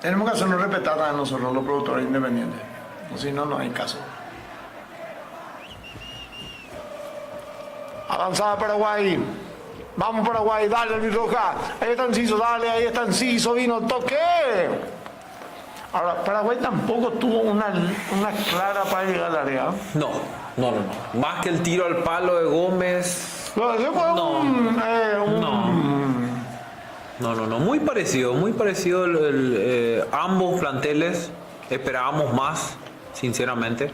Tenemos que hacernos respetar a nosotros, los productores independientes. O si no, no hay caso. Avanzada Paraguay. Vamos Paraguay, dale el Roja. Ahí está Enciso, dale, ahí está Enciso, vino el toque. Ahora, Paraguay tampoco tuvo una clara para llegar al área. No. Más que el tiro al palo de Gómez. No, ese fue No. No. Muy parecido ambos planteles. Esperábamos más, sinceramente.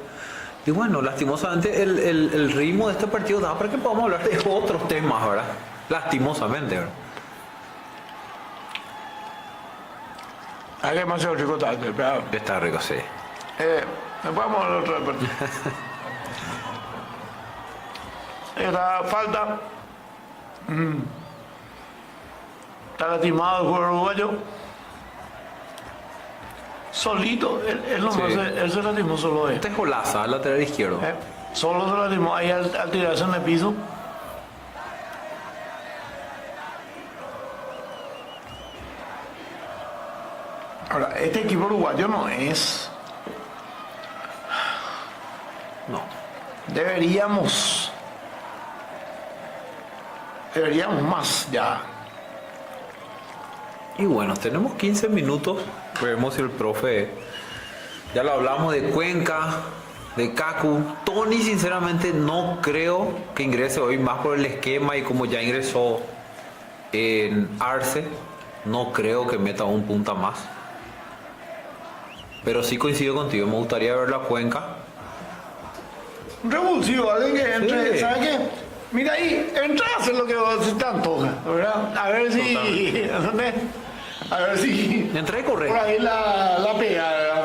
Y bueno, lastimosamente el ritmo de este partido da para que podamos hablar de otros temas, ¿verdad? Lastimosamente, ¿verdad? Hay demasiado chicotate, pero... Está rico, sí. Vamos a la otra parte. Esta falta. Está lastimado el jugador uruguayo. Solito, él no Sí. él se lastimó solo Este es Jolaza, lateral izquierdo. Solo se lastimó ahí al tirarse en el piso. Ahora, este equipo uruguayo no es. No. Deberíamos más ya. Y bueno, tenemos 15 minutos. Veremos si el profe. Ya lo hablamos de Cuenca, de Kaku. Tony, sinceramente, no creo que ingrese hoy más por el esquema y como ya ingresó en Arce, no creo que meta un punta más. Pero sí coincido contigo, me gustaría ver la Cuenca. Un revulsivo, alguien que entre, Sí. ¿sabes qué? Mira ahí, entra a hacer lo que se te antoja, ¿verdad? A ver si. ¿Entendés? A ver si. Entra y corre. Por ahí la pega, ¿verdad?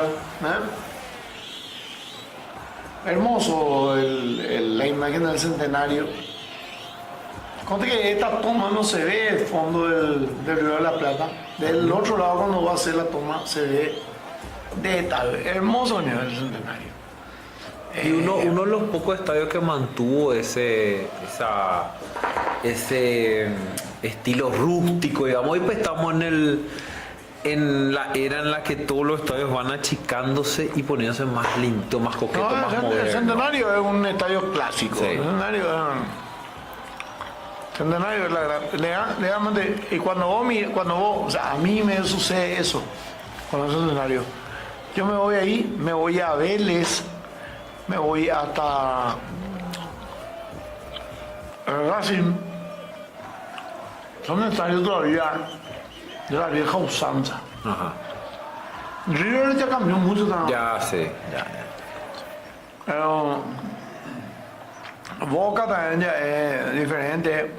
Hermoso la imagen del centenario. Conte que esta toma no se ve el fondo del Río de la Plata. Del otro lado, cuando va a hacer la toma, se ve de tal. Hermoso nivel del centenario. Y uno de los pocos estadios que mantuvo ese estilo rústico, digamos. Hoy pues estamos en la era en la que todos los estadios van achicándose y poniéndose más lindo, más coqueto, No, más el moderno. centenario es un estadio clásico. Sí. El centenario es legalmente. Y cuando vos, o sea, a mí me sucede eso con el centenario. Yo me voy ahí, me voy a Vélez, me voy hasta Racing. Son estadios todavía de la vieja usanza. Ajá. River ya cambió mucho también. Ya sé, ya. Pero Boca también ya es diferente.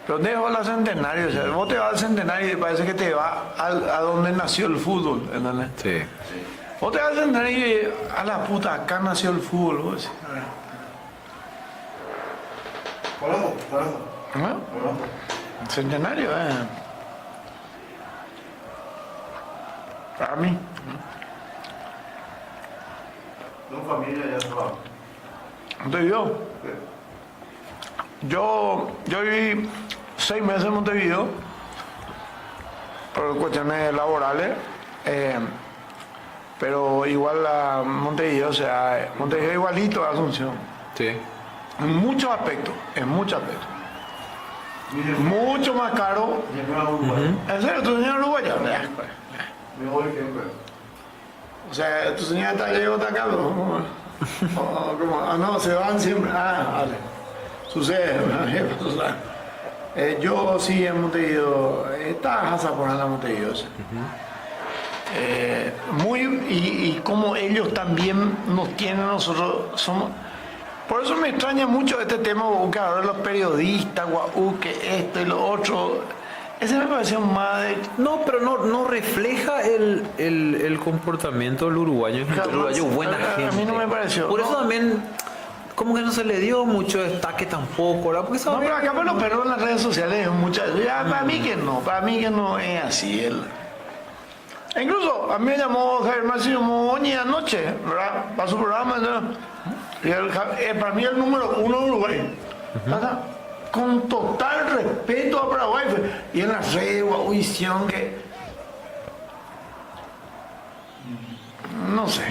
Pero dejo la Centenario, o sea, vos te vas al Centenario y parece que te vas a donde nació el fútbol, ¿entendés? Sí. Vos te vas al Centenario y a la puta, acá nació el fútbol, vos decís. ¿No? Centenario, para mí. Montevideo. Yo viví 6 meses en Montevideo por cuestiones laborales, pero igual a Montevideo, o sea, Montevideo igualito a Asunción, Sí. en muchos aspectos, mucho más caro. ¿En serio? ¿Tu señora uruguaya? O sea, tu señora está allá y otra acá, ¿no? Ah, no, se van siempre. Ah, vale. Sucede, ¿verdad? Yo sí en Montevideo, está Haza por la Montevideo. Sí. Y como ellos también nos tienen, nosotros somos. Por eso me extraña mucho este tema que ahora los periodistas, que esto y lo otro. Ese me pareció más de. No, pero no refleja el comportamiento del uruguayo. El uruguayo buena gente. A mí no me pareció. Por eso también, como que no se le dio mucho destaque tampoco, ¿verdad? Porque No, pero acá me lo perro en las redes sociales muchas. Para mí que no es así. Incluso a mí me llamó Javier Máximo Moñi anoche, ¿verdad? Para su programa, ¿no? Y para mí el número 1 de Uruguay. ¿Verdad? Con total respeto a Paraguay. Y en las redes, hicieron que. No sé.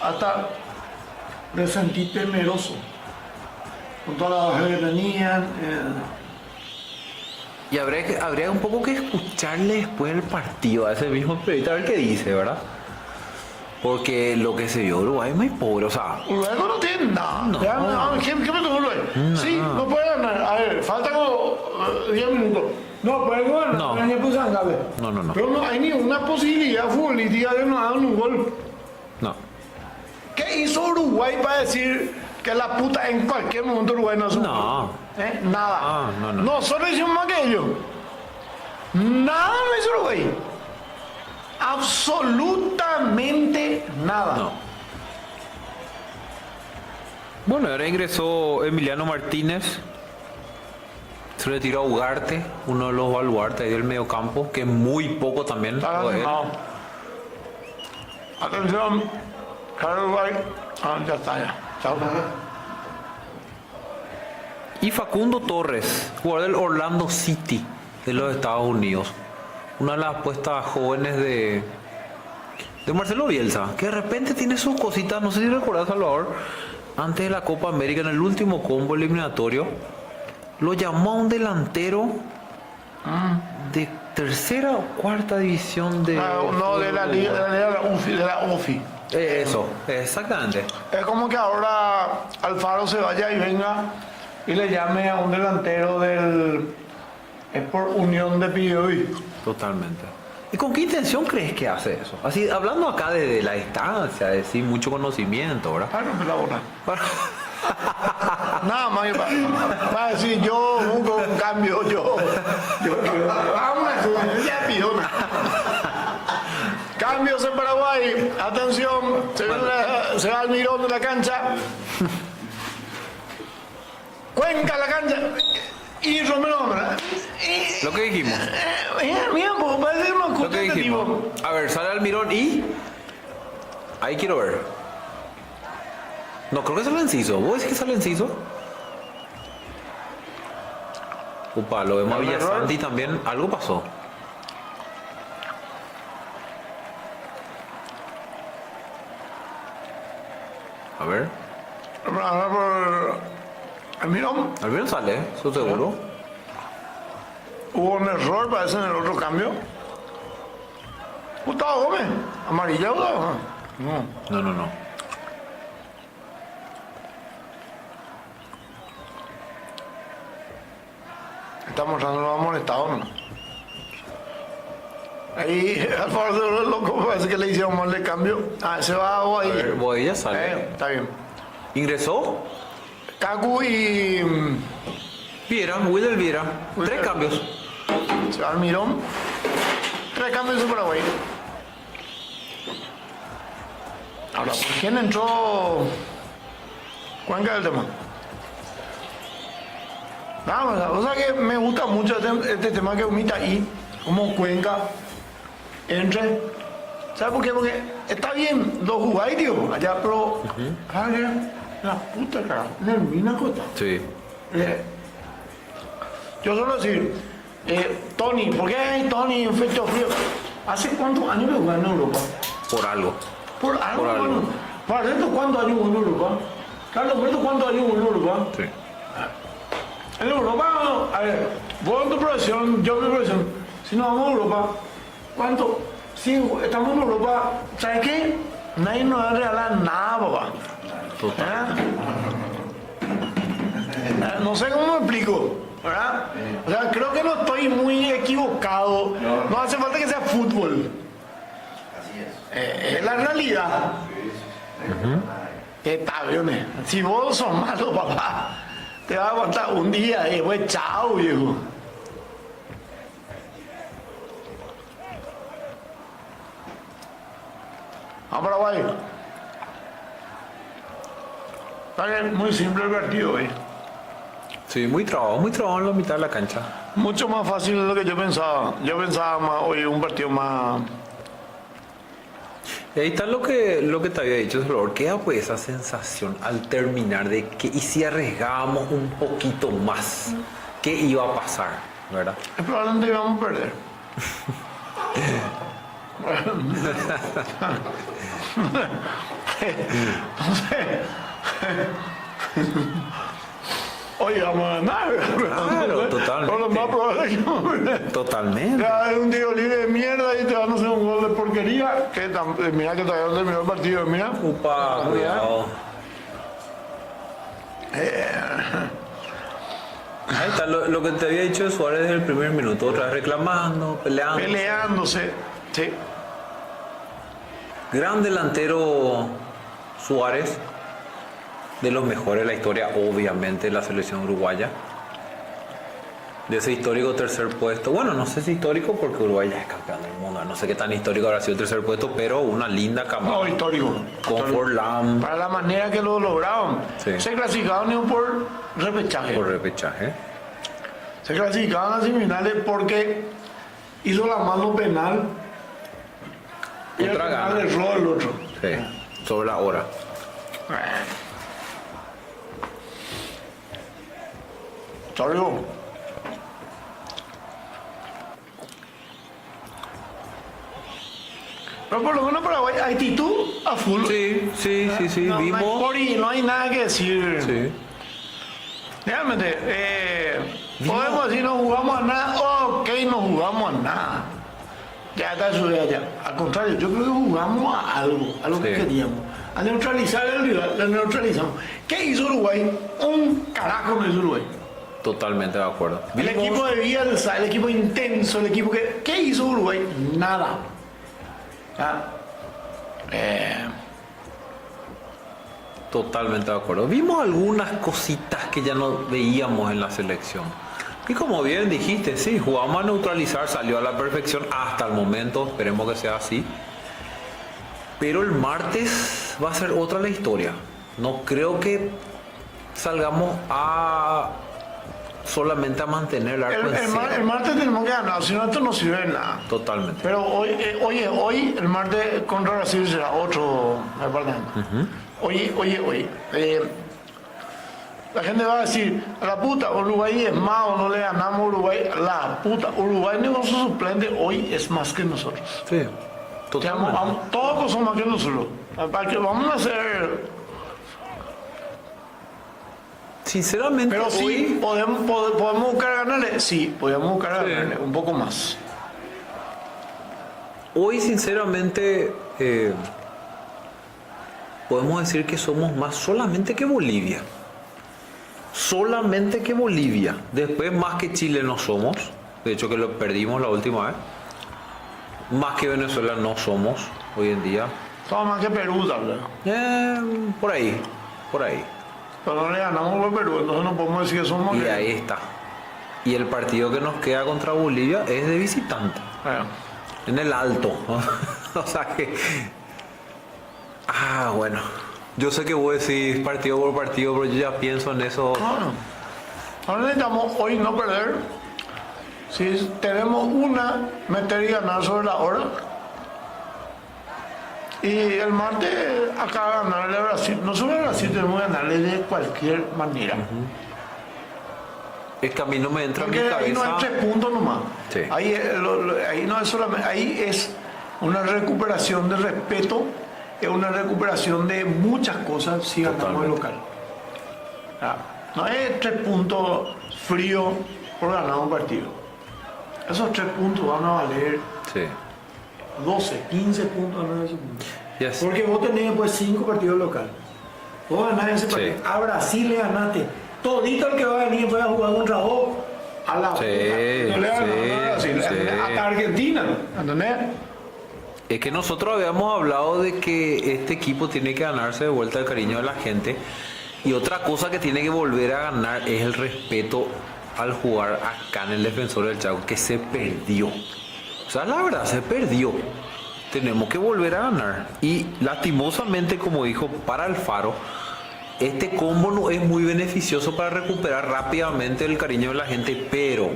Hasta me sentí temeroso. Con todas las bajas que tenían. Y habría un poco que escucharle después del partido a ese mismo periodista, a ver qué dice, ¿verdad? Porque lo que se vio Uruguay es muy pobre, o sea. Uruguay no tiene nada. No. ¿Qué me tocó Uruguay? Sí, no puede ganar. A ver, falta como 10 minutos. No, puede ganar. No. No. Pero no hay ni una posibilidad futbolística de no hagan un gol. No. ¿Qué hizo Uruguay para decir que la puta en cualquier momento Uruguay no hace un No. gol? Nada. Ah, no. Nosotros hicimos más que ellos. Nada no hizo Uruguay. Absolutamente nada. No. Bueno, ahora ingresó Emiliano Martínez. Se retiró a Ugarte, uno de los baluartes ahí del mediocampo, que muy poco también. Está jugó él. lastimado. Atención, Carlos Uruguay. Ah, ya está, ya. Chao. Y Facundo Torres, jugador del Orlando City de los Estados Unidos. Una de las apuestas jóvenes de Marcelo Bielsa, que de repente tiene sus cositas. No sé si recuerdas, Salvador, antes de la Copa América, en el último combo eliminatorio, lo llamó a un delantero de tercera o cuarta división de... No, de la liga, de la UFI. Eso, exactamente. Es como que ahora Alfaro se vaya y venga y le llame a un delantero del... Es por unión de Pidoy. Totalmente. ¿Y con qué intención crees que hace eso? Así, hablando acá desde la distancia, de sin mucho conocimiento, ¿verdad? Para romper la bola. Nada más para decir yo busco un cambio, vamos a hacer ya pidona. Cambios en Paraguay, atención, se va al mirón de la cancha. Cuenca la cancha. Y Romero, ¿verdad? Lo que dijimos. Mira, pues parece unos Lo que dijimos. A ver, sale Almirón y... Ahí quiero ver. No, creo que sale Enciso. ¿Vos decís que sale Enciso? Upa, lo vemos a Villasanti también. Algo pasó. A ver. Ahora por Almirón. Almirón sale, eso seguro. Hubo un error, parece, en el otro cambio. Gustavo Gómez, amarillado. No. No. Está mostrando lo amonestado, ¿no? Ahí, Alfaro de loco, parece que le hicieron mal de cambio. Ah, se va o ahí. Boadilla sale. Está bien. Ingresó Cacu y Viera, Wilder Viera. 3 cambios. se va Almirón. 3 cambios en Paraguay. Ahora, ¿por quién entró Cuenca del tema? Vamos, o sea que me gusta mucho este tema que omita ahí, como Cuenca entre. ¿Sabes por qué? Porque está bien, lo jugáis, tío, allá, pero. La puta cara, Nervina Cota. Sí. Yo suelo decir, Tony, ¿por qué hay Tony en Fecho Frío? ¿Hace cuántos años que juega en Europa? Por algo. Por algo, Por algo. hermano. ¿Para esto cuántos años jugó en Europa? Carlos, ¿por esto cuántos años jugó en Europa? Sí. En Europa, a ver, vos en tu profesión, yo en mi profesión, si nos vamos a Europa, ¿cuánto? Si estamos en Europa, ¿sabes qué? Nadie nos va a regalar nada, papá. Total. No sé cómo me explico, ¿verdad? O sea, creo que no estoy muy equivocado. No hace falta que sea fútbol. Es la realidad. Está bien. Si vos sos malo, papá, te va a aguantar un día y después chao, viejo. A Paraguay. Está bien, muy simple el partido hoy. Sí, muy trabado en la mitad de la cancha. Mucho más fácil de lo que yo pensaba. Yo pensaba más hoy un partido más. Y ahí está lo que te había dicho, Salvador. Queda pues esa sensación al terminar de que y si arriesgábamos un poquito más, ¿qué iba a pasar? ¿Verdad? Probablemente íbamos a perder. No sé. Oye, vamos a ganar. Claro, totalmente. Por lo más probable es que vamos a perder. Totalmente. Ya es un tiro libre de mierda y te van a hacer un gol de porquería. Mira que todavía no terminó el partido, mira. Upa, cuidado. Ahí está lo que te había dicho de Suárez desde el primer minuto, otra vez reclamando, peleando. Peleándose. Sí. Gran delantero Suárez, de los mejores de la historia, obviamente, de la selección uruguaya. De ese histórico tercer puesto. Bueno, no sé si histórico porque Uruguay ya es campeón del mundo. No sé qué tan histórico habrá sido el tercer puesto, pero una linda camada. No, histórico. Con Forlán. Para la manera que lo lograron. Sí. Se clasificaron por repechaje. Por repechaje. Se clasificaban a semifinales porque hizo la mano penal Y al Otra final gana. erró el otro. Sí, sobre la hora. Salió. Pero por lo menos Paraguay, actitud a full. Sí, No, no hay vimos. pori, no hay nada que decir. Sí. Realmente, podemos decir no jugamos a nada, ok, no jugamos a nada. Ya está eso de allá. Al contrario, yo creo que jugamos a algo que Sí. queríamos. A neutralizar el rival, lo neutralizamos. ¿Qué hizo Uruguay? Un carajo no hizo Uruguay. Totalmente de acuerdo. El Vimos- equipo de Bielsa, el equipo intenso, el equipo que... ¿Qué hizo Uruguay? Nada. Ah, Totalmente de acuerdo. Vimos algunas cositas que ya no veíamos en la selección. Y como bien dijiste, sí, jugamos a neutralizar, salió a la perfección hasta el momento, esperemos que sea así. Pero el martes va a ser otra la historia. No creo que salgamos a solamente a mantener el arco en el cero. martes tenemos que ganar, si no esto no sirve de nada. Totalmente. Pero hoy, el martes contra Brasil será otro departamento. Oye. La gente va a decir, a la puta, Uruguay es más o no le ganamos a Uruguay. La puta, Uruguay con su suplente hoy es más que nosotros. Sí, totalmente. Todos son más que nosotros. Para que vamos a hacer. Sinceramente, Pero sí, hoy, podemos buscar ganarle. Sí, podemos buscar Sí. ganarle un poco más. hoy sinceramente podemos decir que somos más solamente que Bolivia. Solamente que Bolivia. Después más que Chile no somos. De hecho que lo perdimos la última vez. Más que Venezuela no somos hoy en día. Somos más que Perú, tal vez. Por ahí. Por ahí. Pero no le ganamos a Perú, entonces no podemos decir que somos. Y que- ahí está. Y el partido que nos queda contra Bolivia es de visitante. Bueno, En el alto. O sea que. Bueno. Yo sé que vos decís partido por partido, pero yo ya pienso en eso. bueno. Ahora necesitamos hoy no perder. Si tenemos una, meter y ganar sobre la hora. Y el martes acá ganarle a Brasil. No solo a Brasil, tenemos que ganarle de cualquier manera. Es que a mí no me entra en mi Porque ahí no hay cabeza. 3 puntos nomás. Sí. Ahí, ahí no es solamente, ahí es una recuperación de respeto, es una recuperación de muchas cosas si ganamos el Totalmente. local. No es 3 puntos fríos por ganar un partido. Esos 3 puntos van a valer Sí. 12, 15 puntos ganar esos puntos. Yes. Porque vos tenés después 5 partidos locales. Vos ganás ese partido. Sí. A Brasil le ganaste. Todito el que va a venir fue a jugar contra vos. A la Sí, puta. No le ganamos sí, a Brasil. sí. Hasta Argentina. ¿Entendés? Es que nosotros habíamos hablado de que este equipo tiene que ganarse de vuelta el cariño de la gente. Y otra cosa que tiene que volver a ganar es el respeto al jugar acá en el Defensor del Chaco, que se perdió. O sea, la verdad, se perdió. Tenemos que volver a ganar. Y lastimosamente, como dijo para Alfaro, este combo no es muy beneficioso para recuperar rápidamente el cariño de la gente, pero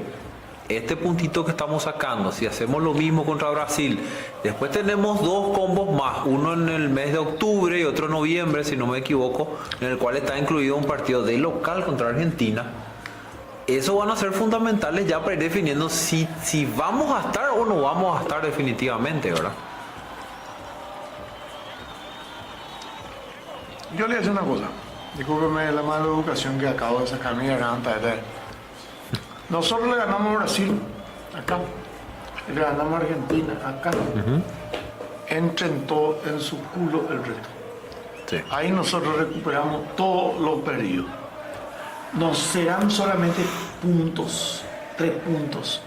este puntito que estamos sacando, si hacemos lo mismo contra Brasil, después tenemos 2 combos más, uno en el mes de octubre y otro en noviembre, si no me equivoco, en el cual está incluido un partido de local contra Argentina. Eso van a ser fundamentales ya para ir definiendo si vamos a estar o no vamos a estar definitivamente, ¿verdad? Yo le voy a decir una cosa. Discúlpeme la mala educación que acabo de sacar mi garganta. Nosotros le ganamos a Brasil acá. Y le ganamos a Argentina acá. Entró en su culo el resto. Sí. Ahí nosotros recuperamos todo lo perdido. Nos serán solamente puntos, 3 puntos.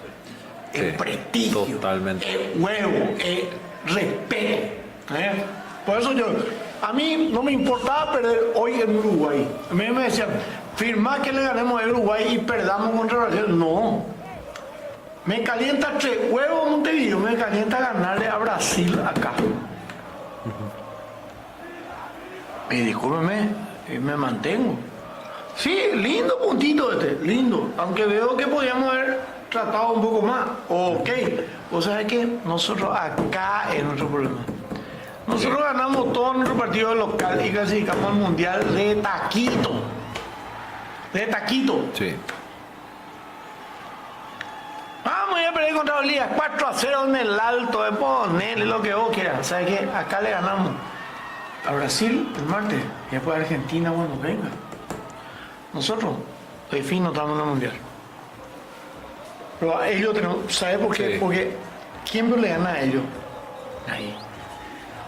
El Sí, prestigio, totalmente. el huevo, el respeto. ¿eh? Por eso a mí no me importaba perder hoy en Uruguay. A mí me decían, firma que le ganemos a Uruguay y perdamos contra Brasil. No. Me calienta 3 huevos Montevideo, me calienta ganarle a Brasil acá. Y discúlpeme, me mantengo. Sí, lindo puntito lindo. Aunque veo que podíamos haber tratado un poco más. Ok. O sea que nosotros acá es nuestro problema. Nosotros ganamos todos nuestros partidos local y clasificamos al mundial de taquito. De taquito. Sí. Vamos a perder contra Bolivia 4-0 en el alto, de ponerle lo que vos quieras. ¿Sabes qué? Acá le ganamos a Brasil el martes y después a Argentina cuando venga. Nosotros, de fin, no estamos en el mundial. Pero a ellos tenemos, ¿sabes por qué? Sí. Porque ¿quién le gana a ellos? Nadie.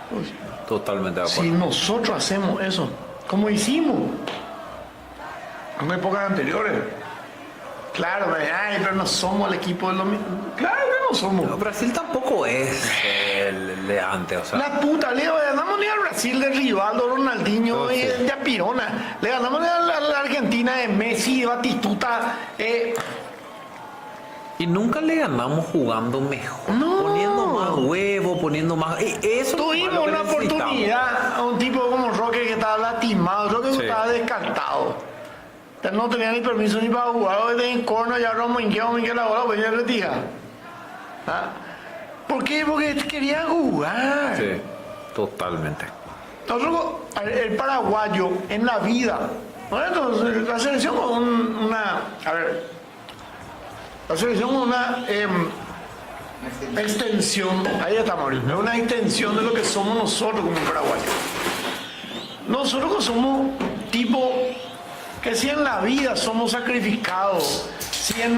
Pues, Totalmente de si acuerdo. nosotros hacemos eso, como hicimos en épocas anteriores, claro, pero no somos el equipo de los mismos. Claro que no somos. Brasil tampoco es el de antes, o sea. La puta, le ganamos ni al Brasil de Rivaldo, Ronaldinho Oh, y sí. de Apirona. Le ganamos a la Argentina de Messi, de Batistuta. Y nunca le ganamos jugando mejor. No. Poniendo más huevo, poniendo más. Eso Tuvimos es lo que una necesitamos. oportunidad a un tipo como Roque que estaba lastimado, Roque Sí. estaba descartado. No tenía ni permiso ni para jugar, desde en corno ya Romo Inqueo la bola, pues ya retira. ¿Ah? ¿Por qué? Porque querían jugar. Sí, totalmente. Nosotros, el paraguayo en la vida, ¿no? Entonces, la selección con la selección con una extensión, ahí estamos, es una extensión de lo que somos nosotros como paraguayos. Nosotros somos tipo que si en la vida somos sacrificados, si en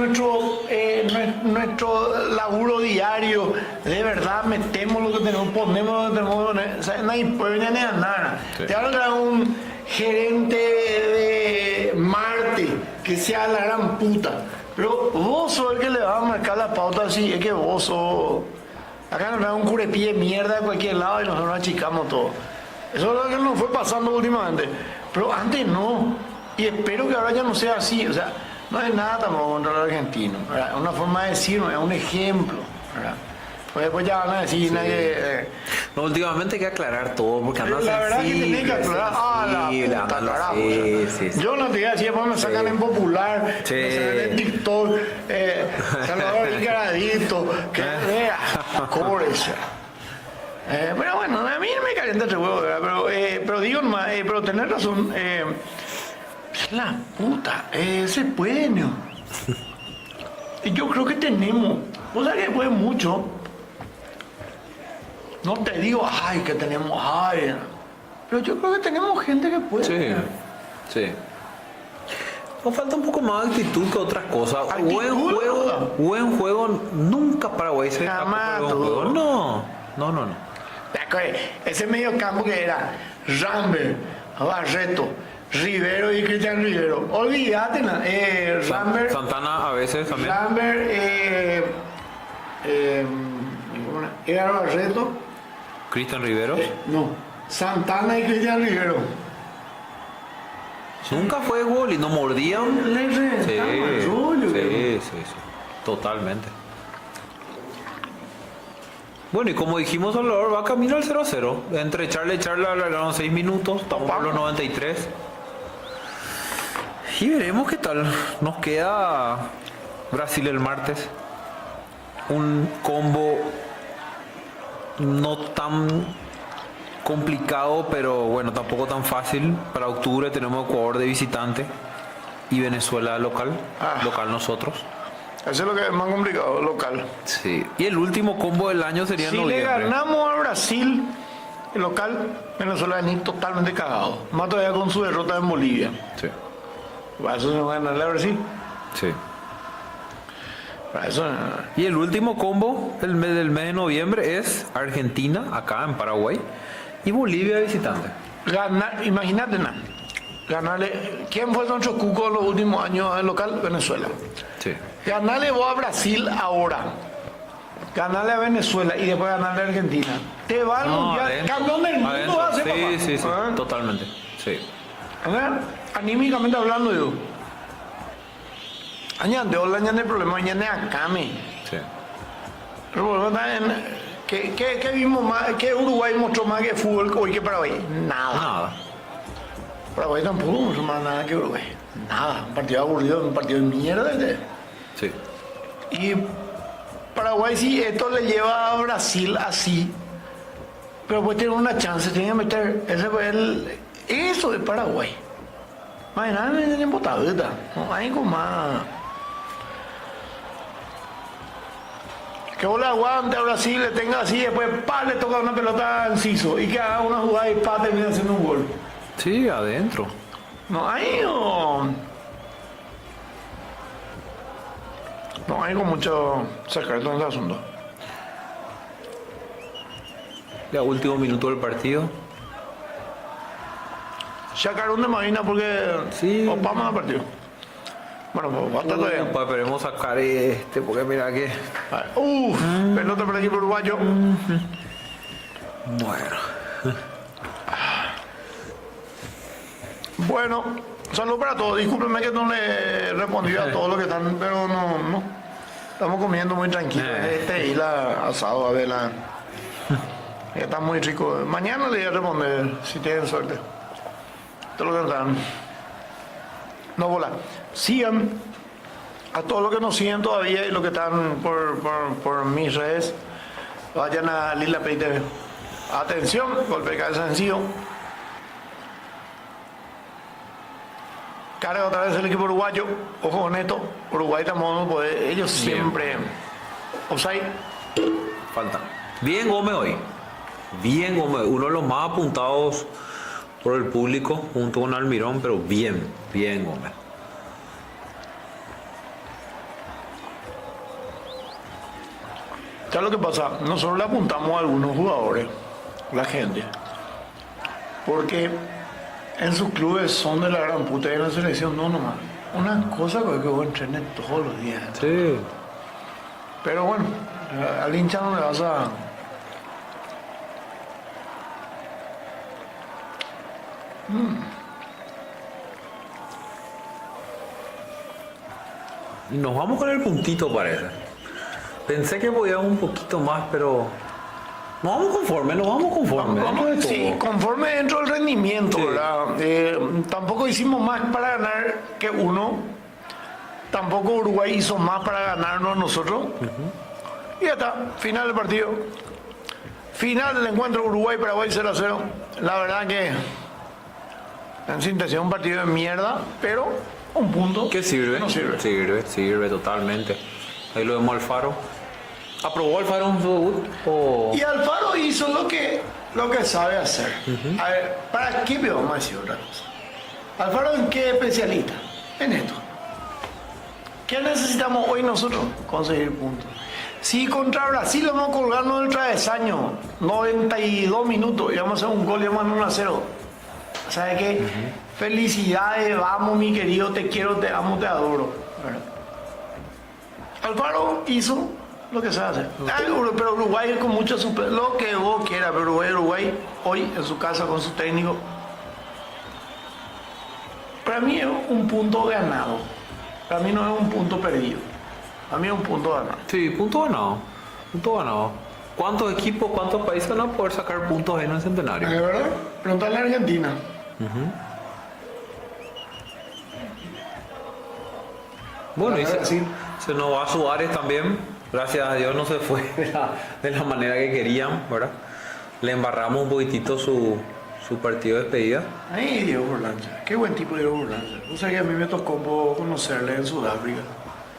nuestro laburo diario de verdad metemos lo que tenemos, ponemos lo que tenemos que poner, o sea, nadie puede venir a nada. Sí. Te hablo de un gerente de Marte que sea la gran puta, pero vos sos el que le va a marcar la pauta así, es que vos sos... Acá nos da un curepí de mierda de cualquier lado y nosotros nos achicamos todo. Eso es lo que nos fue pasando últimamente. Pero antes no. Y espero que ahora ya no sea así. O sea, no es nada tampoco contra los argentinos. ¿Verdad? Es una forma de decirlo, es un ejemplo. ¿Verdad? Pues después ya van a decir nadie. No, últimamente hay que aclarar todo porque andan La verdad que tenés que aclarar. La puta, carajo. Sí. Yo no te voy a decir, después me sacan en popular, Sí. me sacan en TikTok, Salvador Ricaradito, que vea, cóbrese. Pero bueno, a mí no me calienta el huevo, ¿verdad? Pero digo nomás, pero tenés razón, la puta, se puede, ¿no? Y yo creo que tenemos, o sea que puede mucho. No te digo, ay, que tenemos, ay, pero yo creo que tenemos gente que puede. Sí, sí. Nos falta un poco más de actitud que otras cosas. Actitud, Buen juego, nunca Paraguay se Jamás, buen juego. No. ¿Te acuerdas? Ese medio campo que era Rambert, Barreto, Rivero y Cristian Rivero. Olvídate, Rambert, Santana a veces también. Rambert, era Barreto, Cristian Rivero. no, Santana y Cristian Rivero. Nunca fue gol y no mordían. Le Sí, reventaba el rollo, sí. Totalmente. Bueno, y como dijimos, Salvador va camino al 0-0. Entre Charla y Charla alargaron 6 minutos. Estamos por los 93. Y veremos qué tal. Nos queda Brasil el martes. Un combo no tan complicado, pero bueno, tampoco tan fácil. Para octubre tenemos Ecuador de visitante y Venezuela local. Local nosotros. Eso es lo que es más complicado, local. Sí. Y el último combo del año sería en Si le noviembre. ganamos a Brasil, el local, Venezuela va a venir totalmente cagado. Más todavía con su derrota en Bolivia. Sí. Para eso se va a ganarle a Brasil. Sí. Para eso. Y el último combo del mes de noviembre es Argentina, acá en Paraguay, y Bolivia visitante. Imagínate, ganarle. ¿Quién fue nuestro cuco en los últimos años en local? Venezuela. Sí. Ganarle vos a Brasil ahora. Ganarle a Venezuela y después ganarle a Argentina. Te va al mundial. Campeón del mundo Adentro. va a ser, papá. Sí, ¿Ah? totalmente. Sí. ¿Verdad? Anímicamente hablando, yo. Añade, hola, añade el problema, añade a Cami. Sí. El problema está en. ¿Qué vimos más? ¿Qué Uruguay mostró más que fútbol hoy que Paraguay? Nada. Paraguay tampoco mostró más nada que Uruguay. Nada. Un partido aburrido, un partido de mierda. Sí. Y Paraguay, si esto le lleva a Brasil así, Pero pues tiene una chance, tiene que meter. Ese fue eso de Paraguay. Imagínate, me tienen botadita. No hay como más. Que vos le aguante a Brasil, le tenga así, después le toca una pelota al Ciso y que haga una jugada y termina haciendo un gol. Sí, adentro. No hay. No hay con mucho secreto en el asunto. Ya último minuto del partido. Sacaron de Marina porque Sí. Obama no partido. Bueno, pues basta todavía. Pues esperemos sacar porque mira que. Pelota para el equipo uruguayo. Bueno. Bueno, salud para todos. Discúlpenme que no le respondí a todos los que están, pero no. Estamos comiendo muy tranquilos. Este isla asado, Adela. Está muy rico. Mañana le voy a responder, si tienen suerte. Todo lo que están. No volar. Sigan a todos los que nos siguen todavía y los que están por mis redes. Vayan a Lila Pay TV. Atención, golpe de cabeza sencillo. Carga otra vez el equipo uruguayo. Ojo con esto. Uruguay tampoco puede. Ellos siempre. Offside. Falta. Bien Gómez hoy. Bien Gómez. Uno de los más apuntados por el público junto con Almirón, pero bien Gómez. ¿Sabes lo que pasa? Nosotros le apuntamos a algunos jugadores, la gente, porque en sus clubes son de la gran puta y en la selección no nomás. Una cosa que vos entrenes todos los días. Sí. Pero bueno, al hincha no le vas a... Y nos vamos con el puntito, parece. Pensé que podíamos un poquito más, pero nos vamos conforme. Sí, conforme dentro del rendimiento, Sí. ¿verdad? Tampoco hicimos más para ganar que uno. Tampoco Uruguay hizo más para ganarnos nosotros. Y ya está, final del partido. Final del encuentro Uruguay-Paraguay 0-0. La verdad que en síntesis un partido de mierda, pero un punto ¿Qué sirve? no sirve. Sirve totalmente. Ahí lo vemos Alfaro. ¿Aprobó Alfaro en su debut? Y Alfaro hizo lo que sabe hacer. A ver, ¿para qué me vamos a decir otra cosa? Alfaro, ¿en qué especialista? En esto. ¿Qué necesitamos hoy nosotros? Conseguir puntos. Si contra Brasil vamos a colgarnos del travesaño, 92 minutos, y vamos a hacer un gol y vamos a 1-0. ¿Sabes qué? Felicidades, vamos mi querido, te quiero, te amo, te adoro. ¿Verdad? Alfaro hizo lo que sabe hacer. Pero Uruguay con mucho super, lo que vos quieras, pero Uruguay hoy en su casa con su técnico. Para mí es un punto ganado. Para mí no es un punto perdido. Para mí es un punto ganado. Sí, punto ganado. ¿Cuántos equipos, cuántos países van a poder sacar puntos en el centenario? ¿De verdad? Preguntarle a Argentina. Bueno, y Sí. se nos va Suárez también. Gracias a Dios no se fue de la manera que querían, ¿verdad? Le embarramos un poquitito su partido de despedida. Ay, Diego Borlanza. Qué buen tipo Diego Borlanza. O sea que a mí me tocó un poco conocerle en Sudáfrica.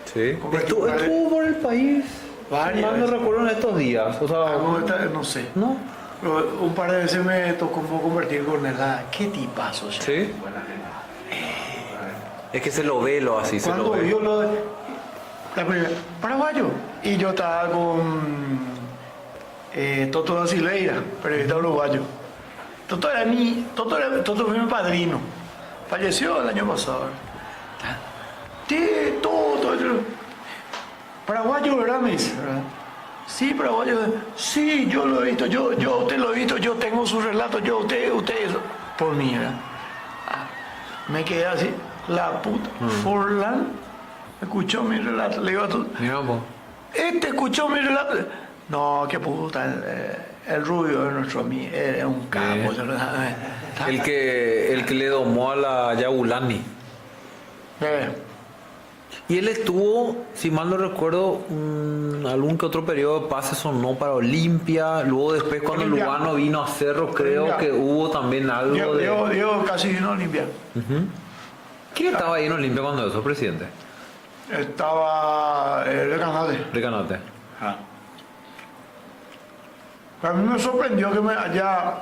Sí. Como Estuvo equipo por el país. Varias Mal no veces. recuerdo en estos días. O sea, No sé. ¿no? Pero un par de veces me tocó un poco compartir con él. Qué tipazo. Ya. Sí. Es que se lo ve así, se lo Cuando ve. vio lo de la primera, paraguayo, y yo estaba con Toto da Silveira, periodista uruguayo. Toto fue mi padrino. Falleció el año pasado. Toto. Paraguayo, ¿verdad? Me dice, ¿verdad? Sí, paraguayo. Sí, yo lo he visto. Yo usted lo he visto. Yo tengo su relato. Usted eso. Por mí, ¿verdad? Me quedé así. La puta. Forlán escuchó mi relato. Le digo a tu... Mira, pues. escuchó mi relato. No, qué puta. El rubio es nuestro amigo. Es un capo. El que le domó a la Yabulani. Y él estuvo, si mal no recuerdo, algún que otro periodo de pase sonó para Olimpia. Luego después cuando Olimpia. Lugano vino a Cerro, creo Olimpia. que hubo también algo de... Diego casi vino a Olimpia. ¿Quién estaba ahí en Olimpia cuando eso, presidente? Estaba Recanate. Recanate. A mí me sorprendió que me haya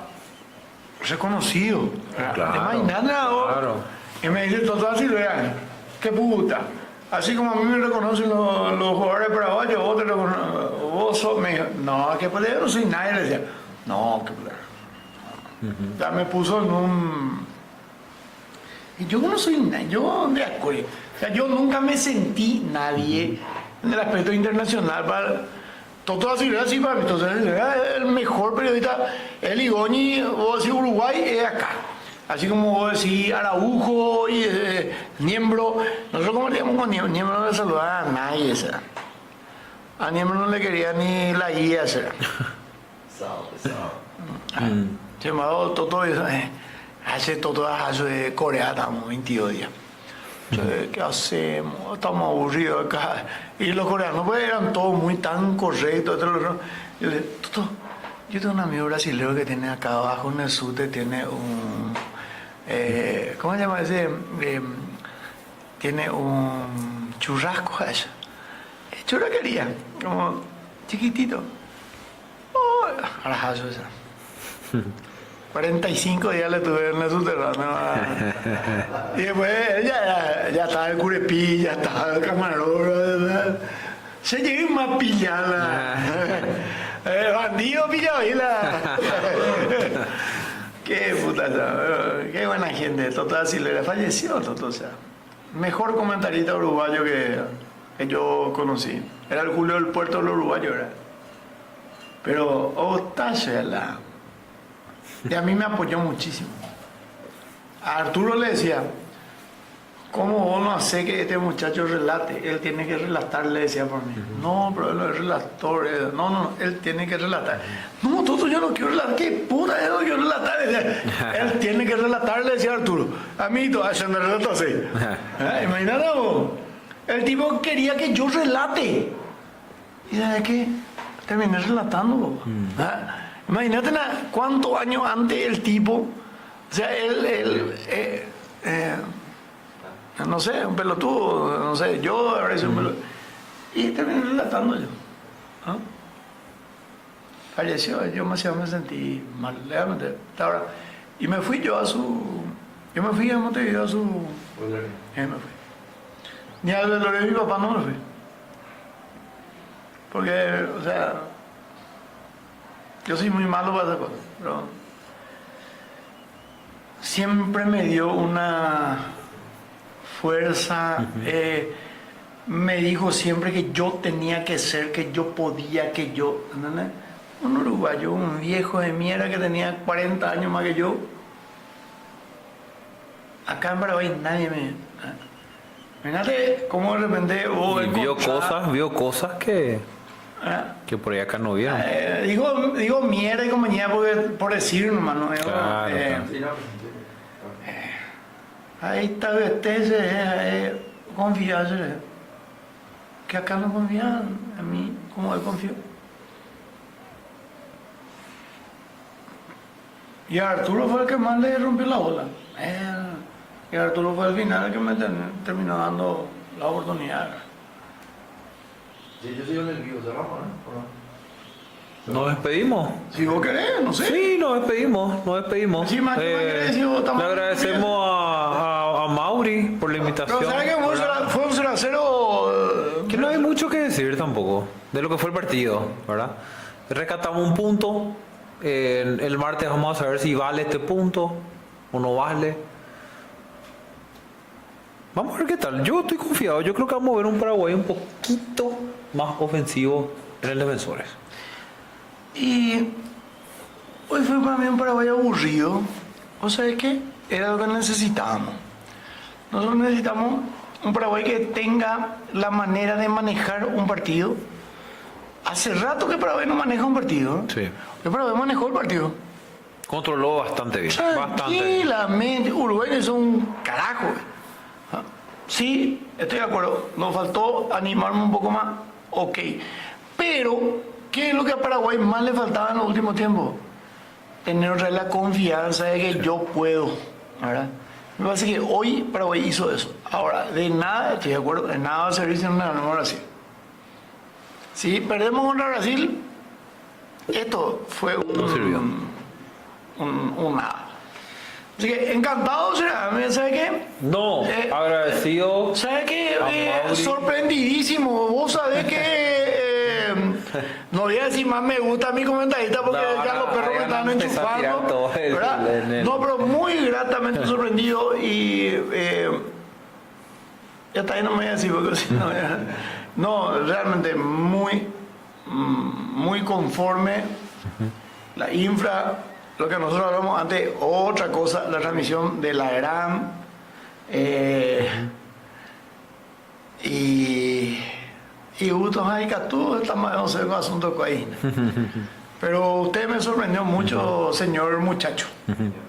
reconocido. Claro, Imagínate, claro. y me dice, total Silvia, qué puta. Así como a mí me reconocen los jugadores paraguayos, vos te reconoces, vos sos, me dijo, no, que pelea, no soy nadie, le decía, no, que pelea. Ya me puso en un... Y yo no soy nadie, yo de acuerdo. O sea, yo nunca me sentí nadie en el aspecto internacional para... Toto da Silva, sí, para mí, entonces el mejor periodista, el Igoñi, vos decís Uruguay, es acá. Así como vos decís Araujo y Niembro, nosotros como le llamamos con Niembro, Niembro no le saludaba a nadie, o sea. A Niembro no le quería ni la guía, o sea. Se llamaba Toto, hace Toto de Corea, estamos 22 días. Entonces, ¿qué hacemos? Estamos aburridos acá. Y los coreanos pues eran todos muy tan correctos. Yo le dije, Toto, yo tengo un amigo brasileño que tiene acá abajo en el sur, tiene un... ¿cómo se llama ese? Tiene un churrasco allá. Churrasquería, como chiquitito. Oh, arajazo esa. 45 días le tuve en el subterráneo. Y después ya estaba el curepí, ya estaba el camarón. Se llegó más a pillarla. Bandido pillavila. Qué puta, qué buena gente. Toto da Silva falleció, Toto, o sea. Mejor comentarista uruguayo que yo conocí. Era el Julio del Puerto del Uruguayo, ¿verdad? Pero, Otashela. Y a mí me apoyó muchísimo. A Arturo le decía, ¿cómo vos no haces que este muchacho relate? Él tiene que relatar, le decía por mí. No, pero él no es relator. No, él tiene que relatar. No, Toto, yo no quiero relatar. ¿Qué puta? Yo no quiero relatar. Él tiene que relatar, le decía Arturo. A mí, yo no relato así. Imagínate vos. El tipo quería que yo relate. ¿Y sabes qué? Terminé relatando. Imagínate cuántos años antes el tipo, o sea, no sé, un pelotudo, no sé, yo ahora soy un pelotudo. Y terminé relatando yo. ¿Ah? Falleció, yo me sentí mal, realmente. Ahora, y me fui yo me fui a Montevideo a su... me fui. Ni al velorio de mi papá no me fui. Porque, o sea... Yo soy muy malo para esas cosas, pero siempre me dio una fuerza. Me dijo siempre que yo tenía que ser, que yo podía, que yo... ¿Entendés? Un uruguayo, un viejo de mierda que tenía 40 años más que yo. Acá en Paraguay nadie me... Imagínate cómo de repente vos vio cosas que por ahí acá no vieron. Digo mierda y compañía por decir nomás, ¿no? Claro. Ahí está confiarse. Que acá no confían en mí como él confió. Y Arturo fue el que más le rompió la bola. Y Arturo fue el final el que me terminó dando la oportunidad. Sí, yo sigo nervioso, cerramos, ¿no? Nos despedimos. Si vos querés, no sé. Sí, nos despedimos. Sí, más que querés, si vos estamos- Le agradecemos a Mauri por la invitación. Pero ¿sabes qué? Fue un 0-0. Que no hay mucho que decir tampoco de lo que fue el partido, ¿verdad? Rescatamos un punto. El martes vamos a saber si vale este punto o no vale. Vamos a ver qué tal. Yo estoy confiado. Yo creo que vamos a ver un Paraguay un poquito más ofensivo en el Defensores. Y hoy fue para mí un Paraguay aburrido. ¿O sabes qué? Era lo que necesitábamos. Nosotros necesitamos un Paraguay que tenga la manera de manejar un partido. Hace rato que Paraguay no maneja un partido. Sí. El Paraguay manejó el partido. Controló bastante bien. Bastante bien. Tranquilamente. Uruguay es un carajo. Sí, estoy de acuerdo. Nos faltó animarme un poco más. Ok. Pero, ¿qué es lo que a Paraguay más le faltaba en los últimos tiempos? Tener otra vez la confianza de que yo puedo, ¿verdad? Me parece que hoy Paraguay hizo eso. Ahora, de nada, estoy de acuerdo, de nada va a servir si no ganamos a Brasil. Si perdemos contra Brasil, esto fue No sirvió. un nada. Así que encantado, será. ¿Sabe qué? No, agradecido. ¿Sabe qué? a Mauri. Sorprendidísimo. Vos sabés que no voy a decir más me gusta a mi comentarista porque No, ya los perros me ya están empezó a tirar enchufando. todo ¿Verdad? No, pero muy gratamente sorprendido y ya está ahí, no me voy a decir porque si no, no, realmente muy conforme. La infra, lo que nosotros hablamos antes, otra cosa, la transmisión de la gran y Gusto Jaicatú, estamos no sé, con asunto con ahí. Pero usted me sorprendió mucho, señor muchacho.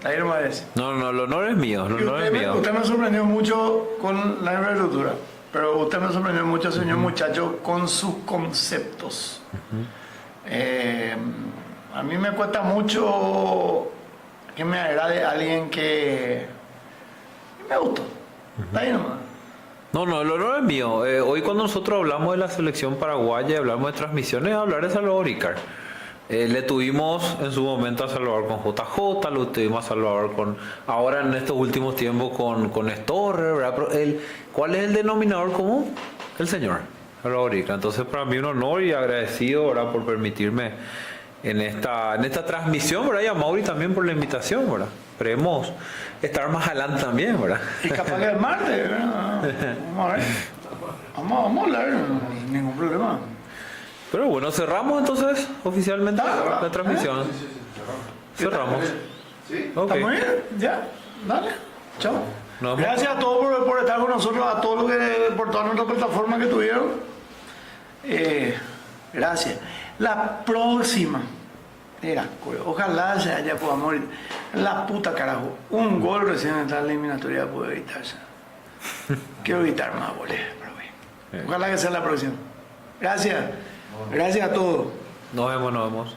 Ahí no me parece. No, el honor es mío, el Y honor es mío. usted me sorprendió mucho con la infraestructura, pero usted me sorprendió mucho, señor muchacho, con sus conceptos. A mí me cuesta mucho que me agrade alguien que me gustó. Ahí nomás. No, el honor es mío. Hoy cuando nosotros hablamos de la selección paraguaya y hablamos de transmisiones, hablar de Salvador Icár. Le tuvimos en su momento a Salvador con JJ, lo tuvimos a Salvador con, ahora en estos últimos tiempos con Estorre, ¿verdad? Pero ¿cuál es el denominador común? El señor Salvador Icár. Entonces para mí un honor y agradecido, ¿verdad? Por permitirme en esta transmisión, ¿verdad? Y a Mauri también por la invitación, ¿verdad? Esperemos estar más adelante también, ¿verdad? Y capaz que el martes, ¿verdad? Vamos a ver. Vamos a hablar, ningún problema. Pero bueno, cerramos entonces oficialmente la transmisión. Cerramos. ¿Sí? Ok. ¿Está muy bien? Ya, dale. Chao. Nos vemos. Gracias a todos por estar con nosotros, a todos los que, por todas nuestras plataformas que tuvieron. Gracias. La próxima. Ojalá ya podamos ir. La puta carajo. Un gol recién en esta eliminatoria puede evitarse. Quiero evitar más goles, pero bueno. Ojalá que sea la próxima. Gracias. Gracias a todos. Nos vemos.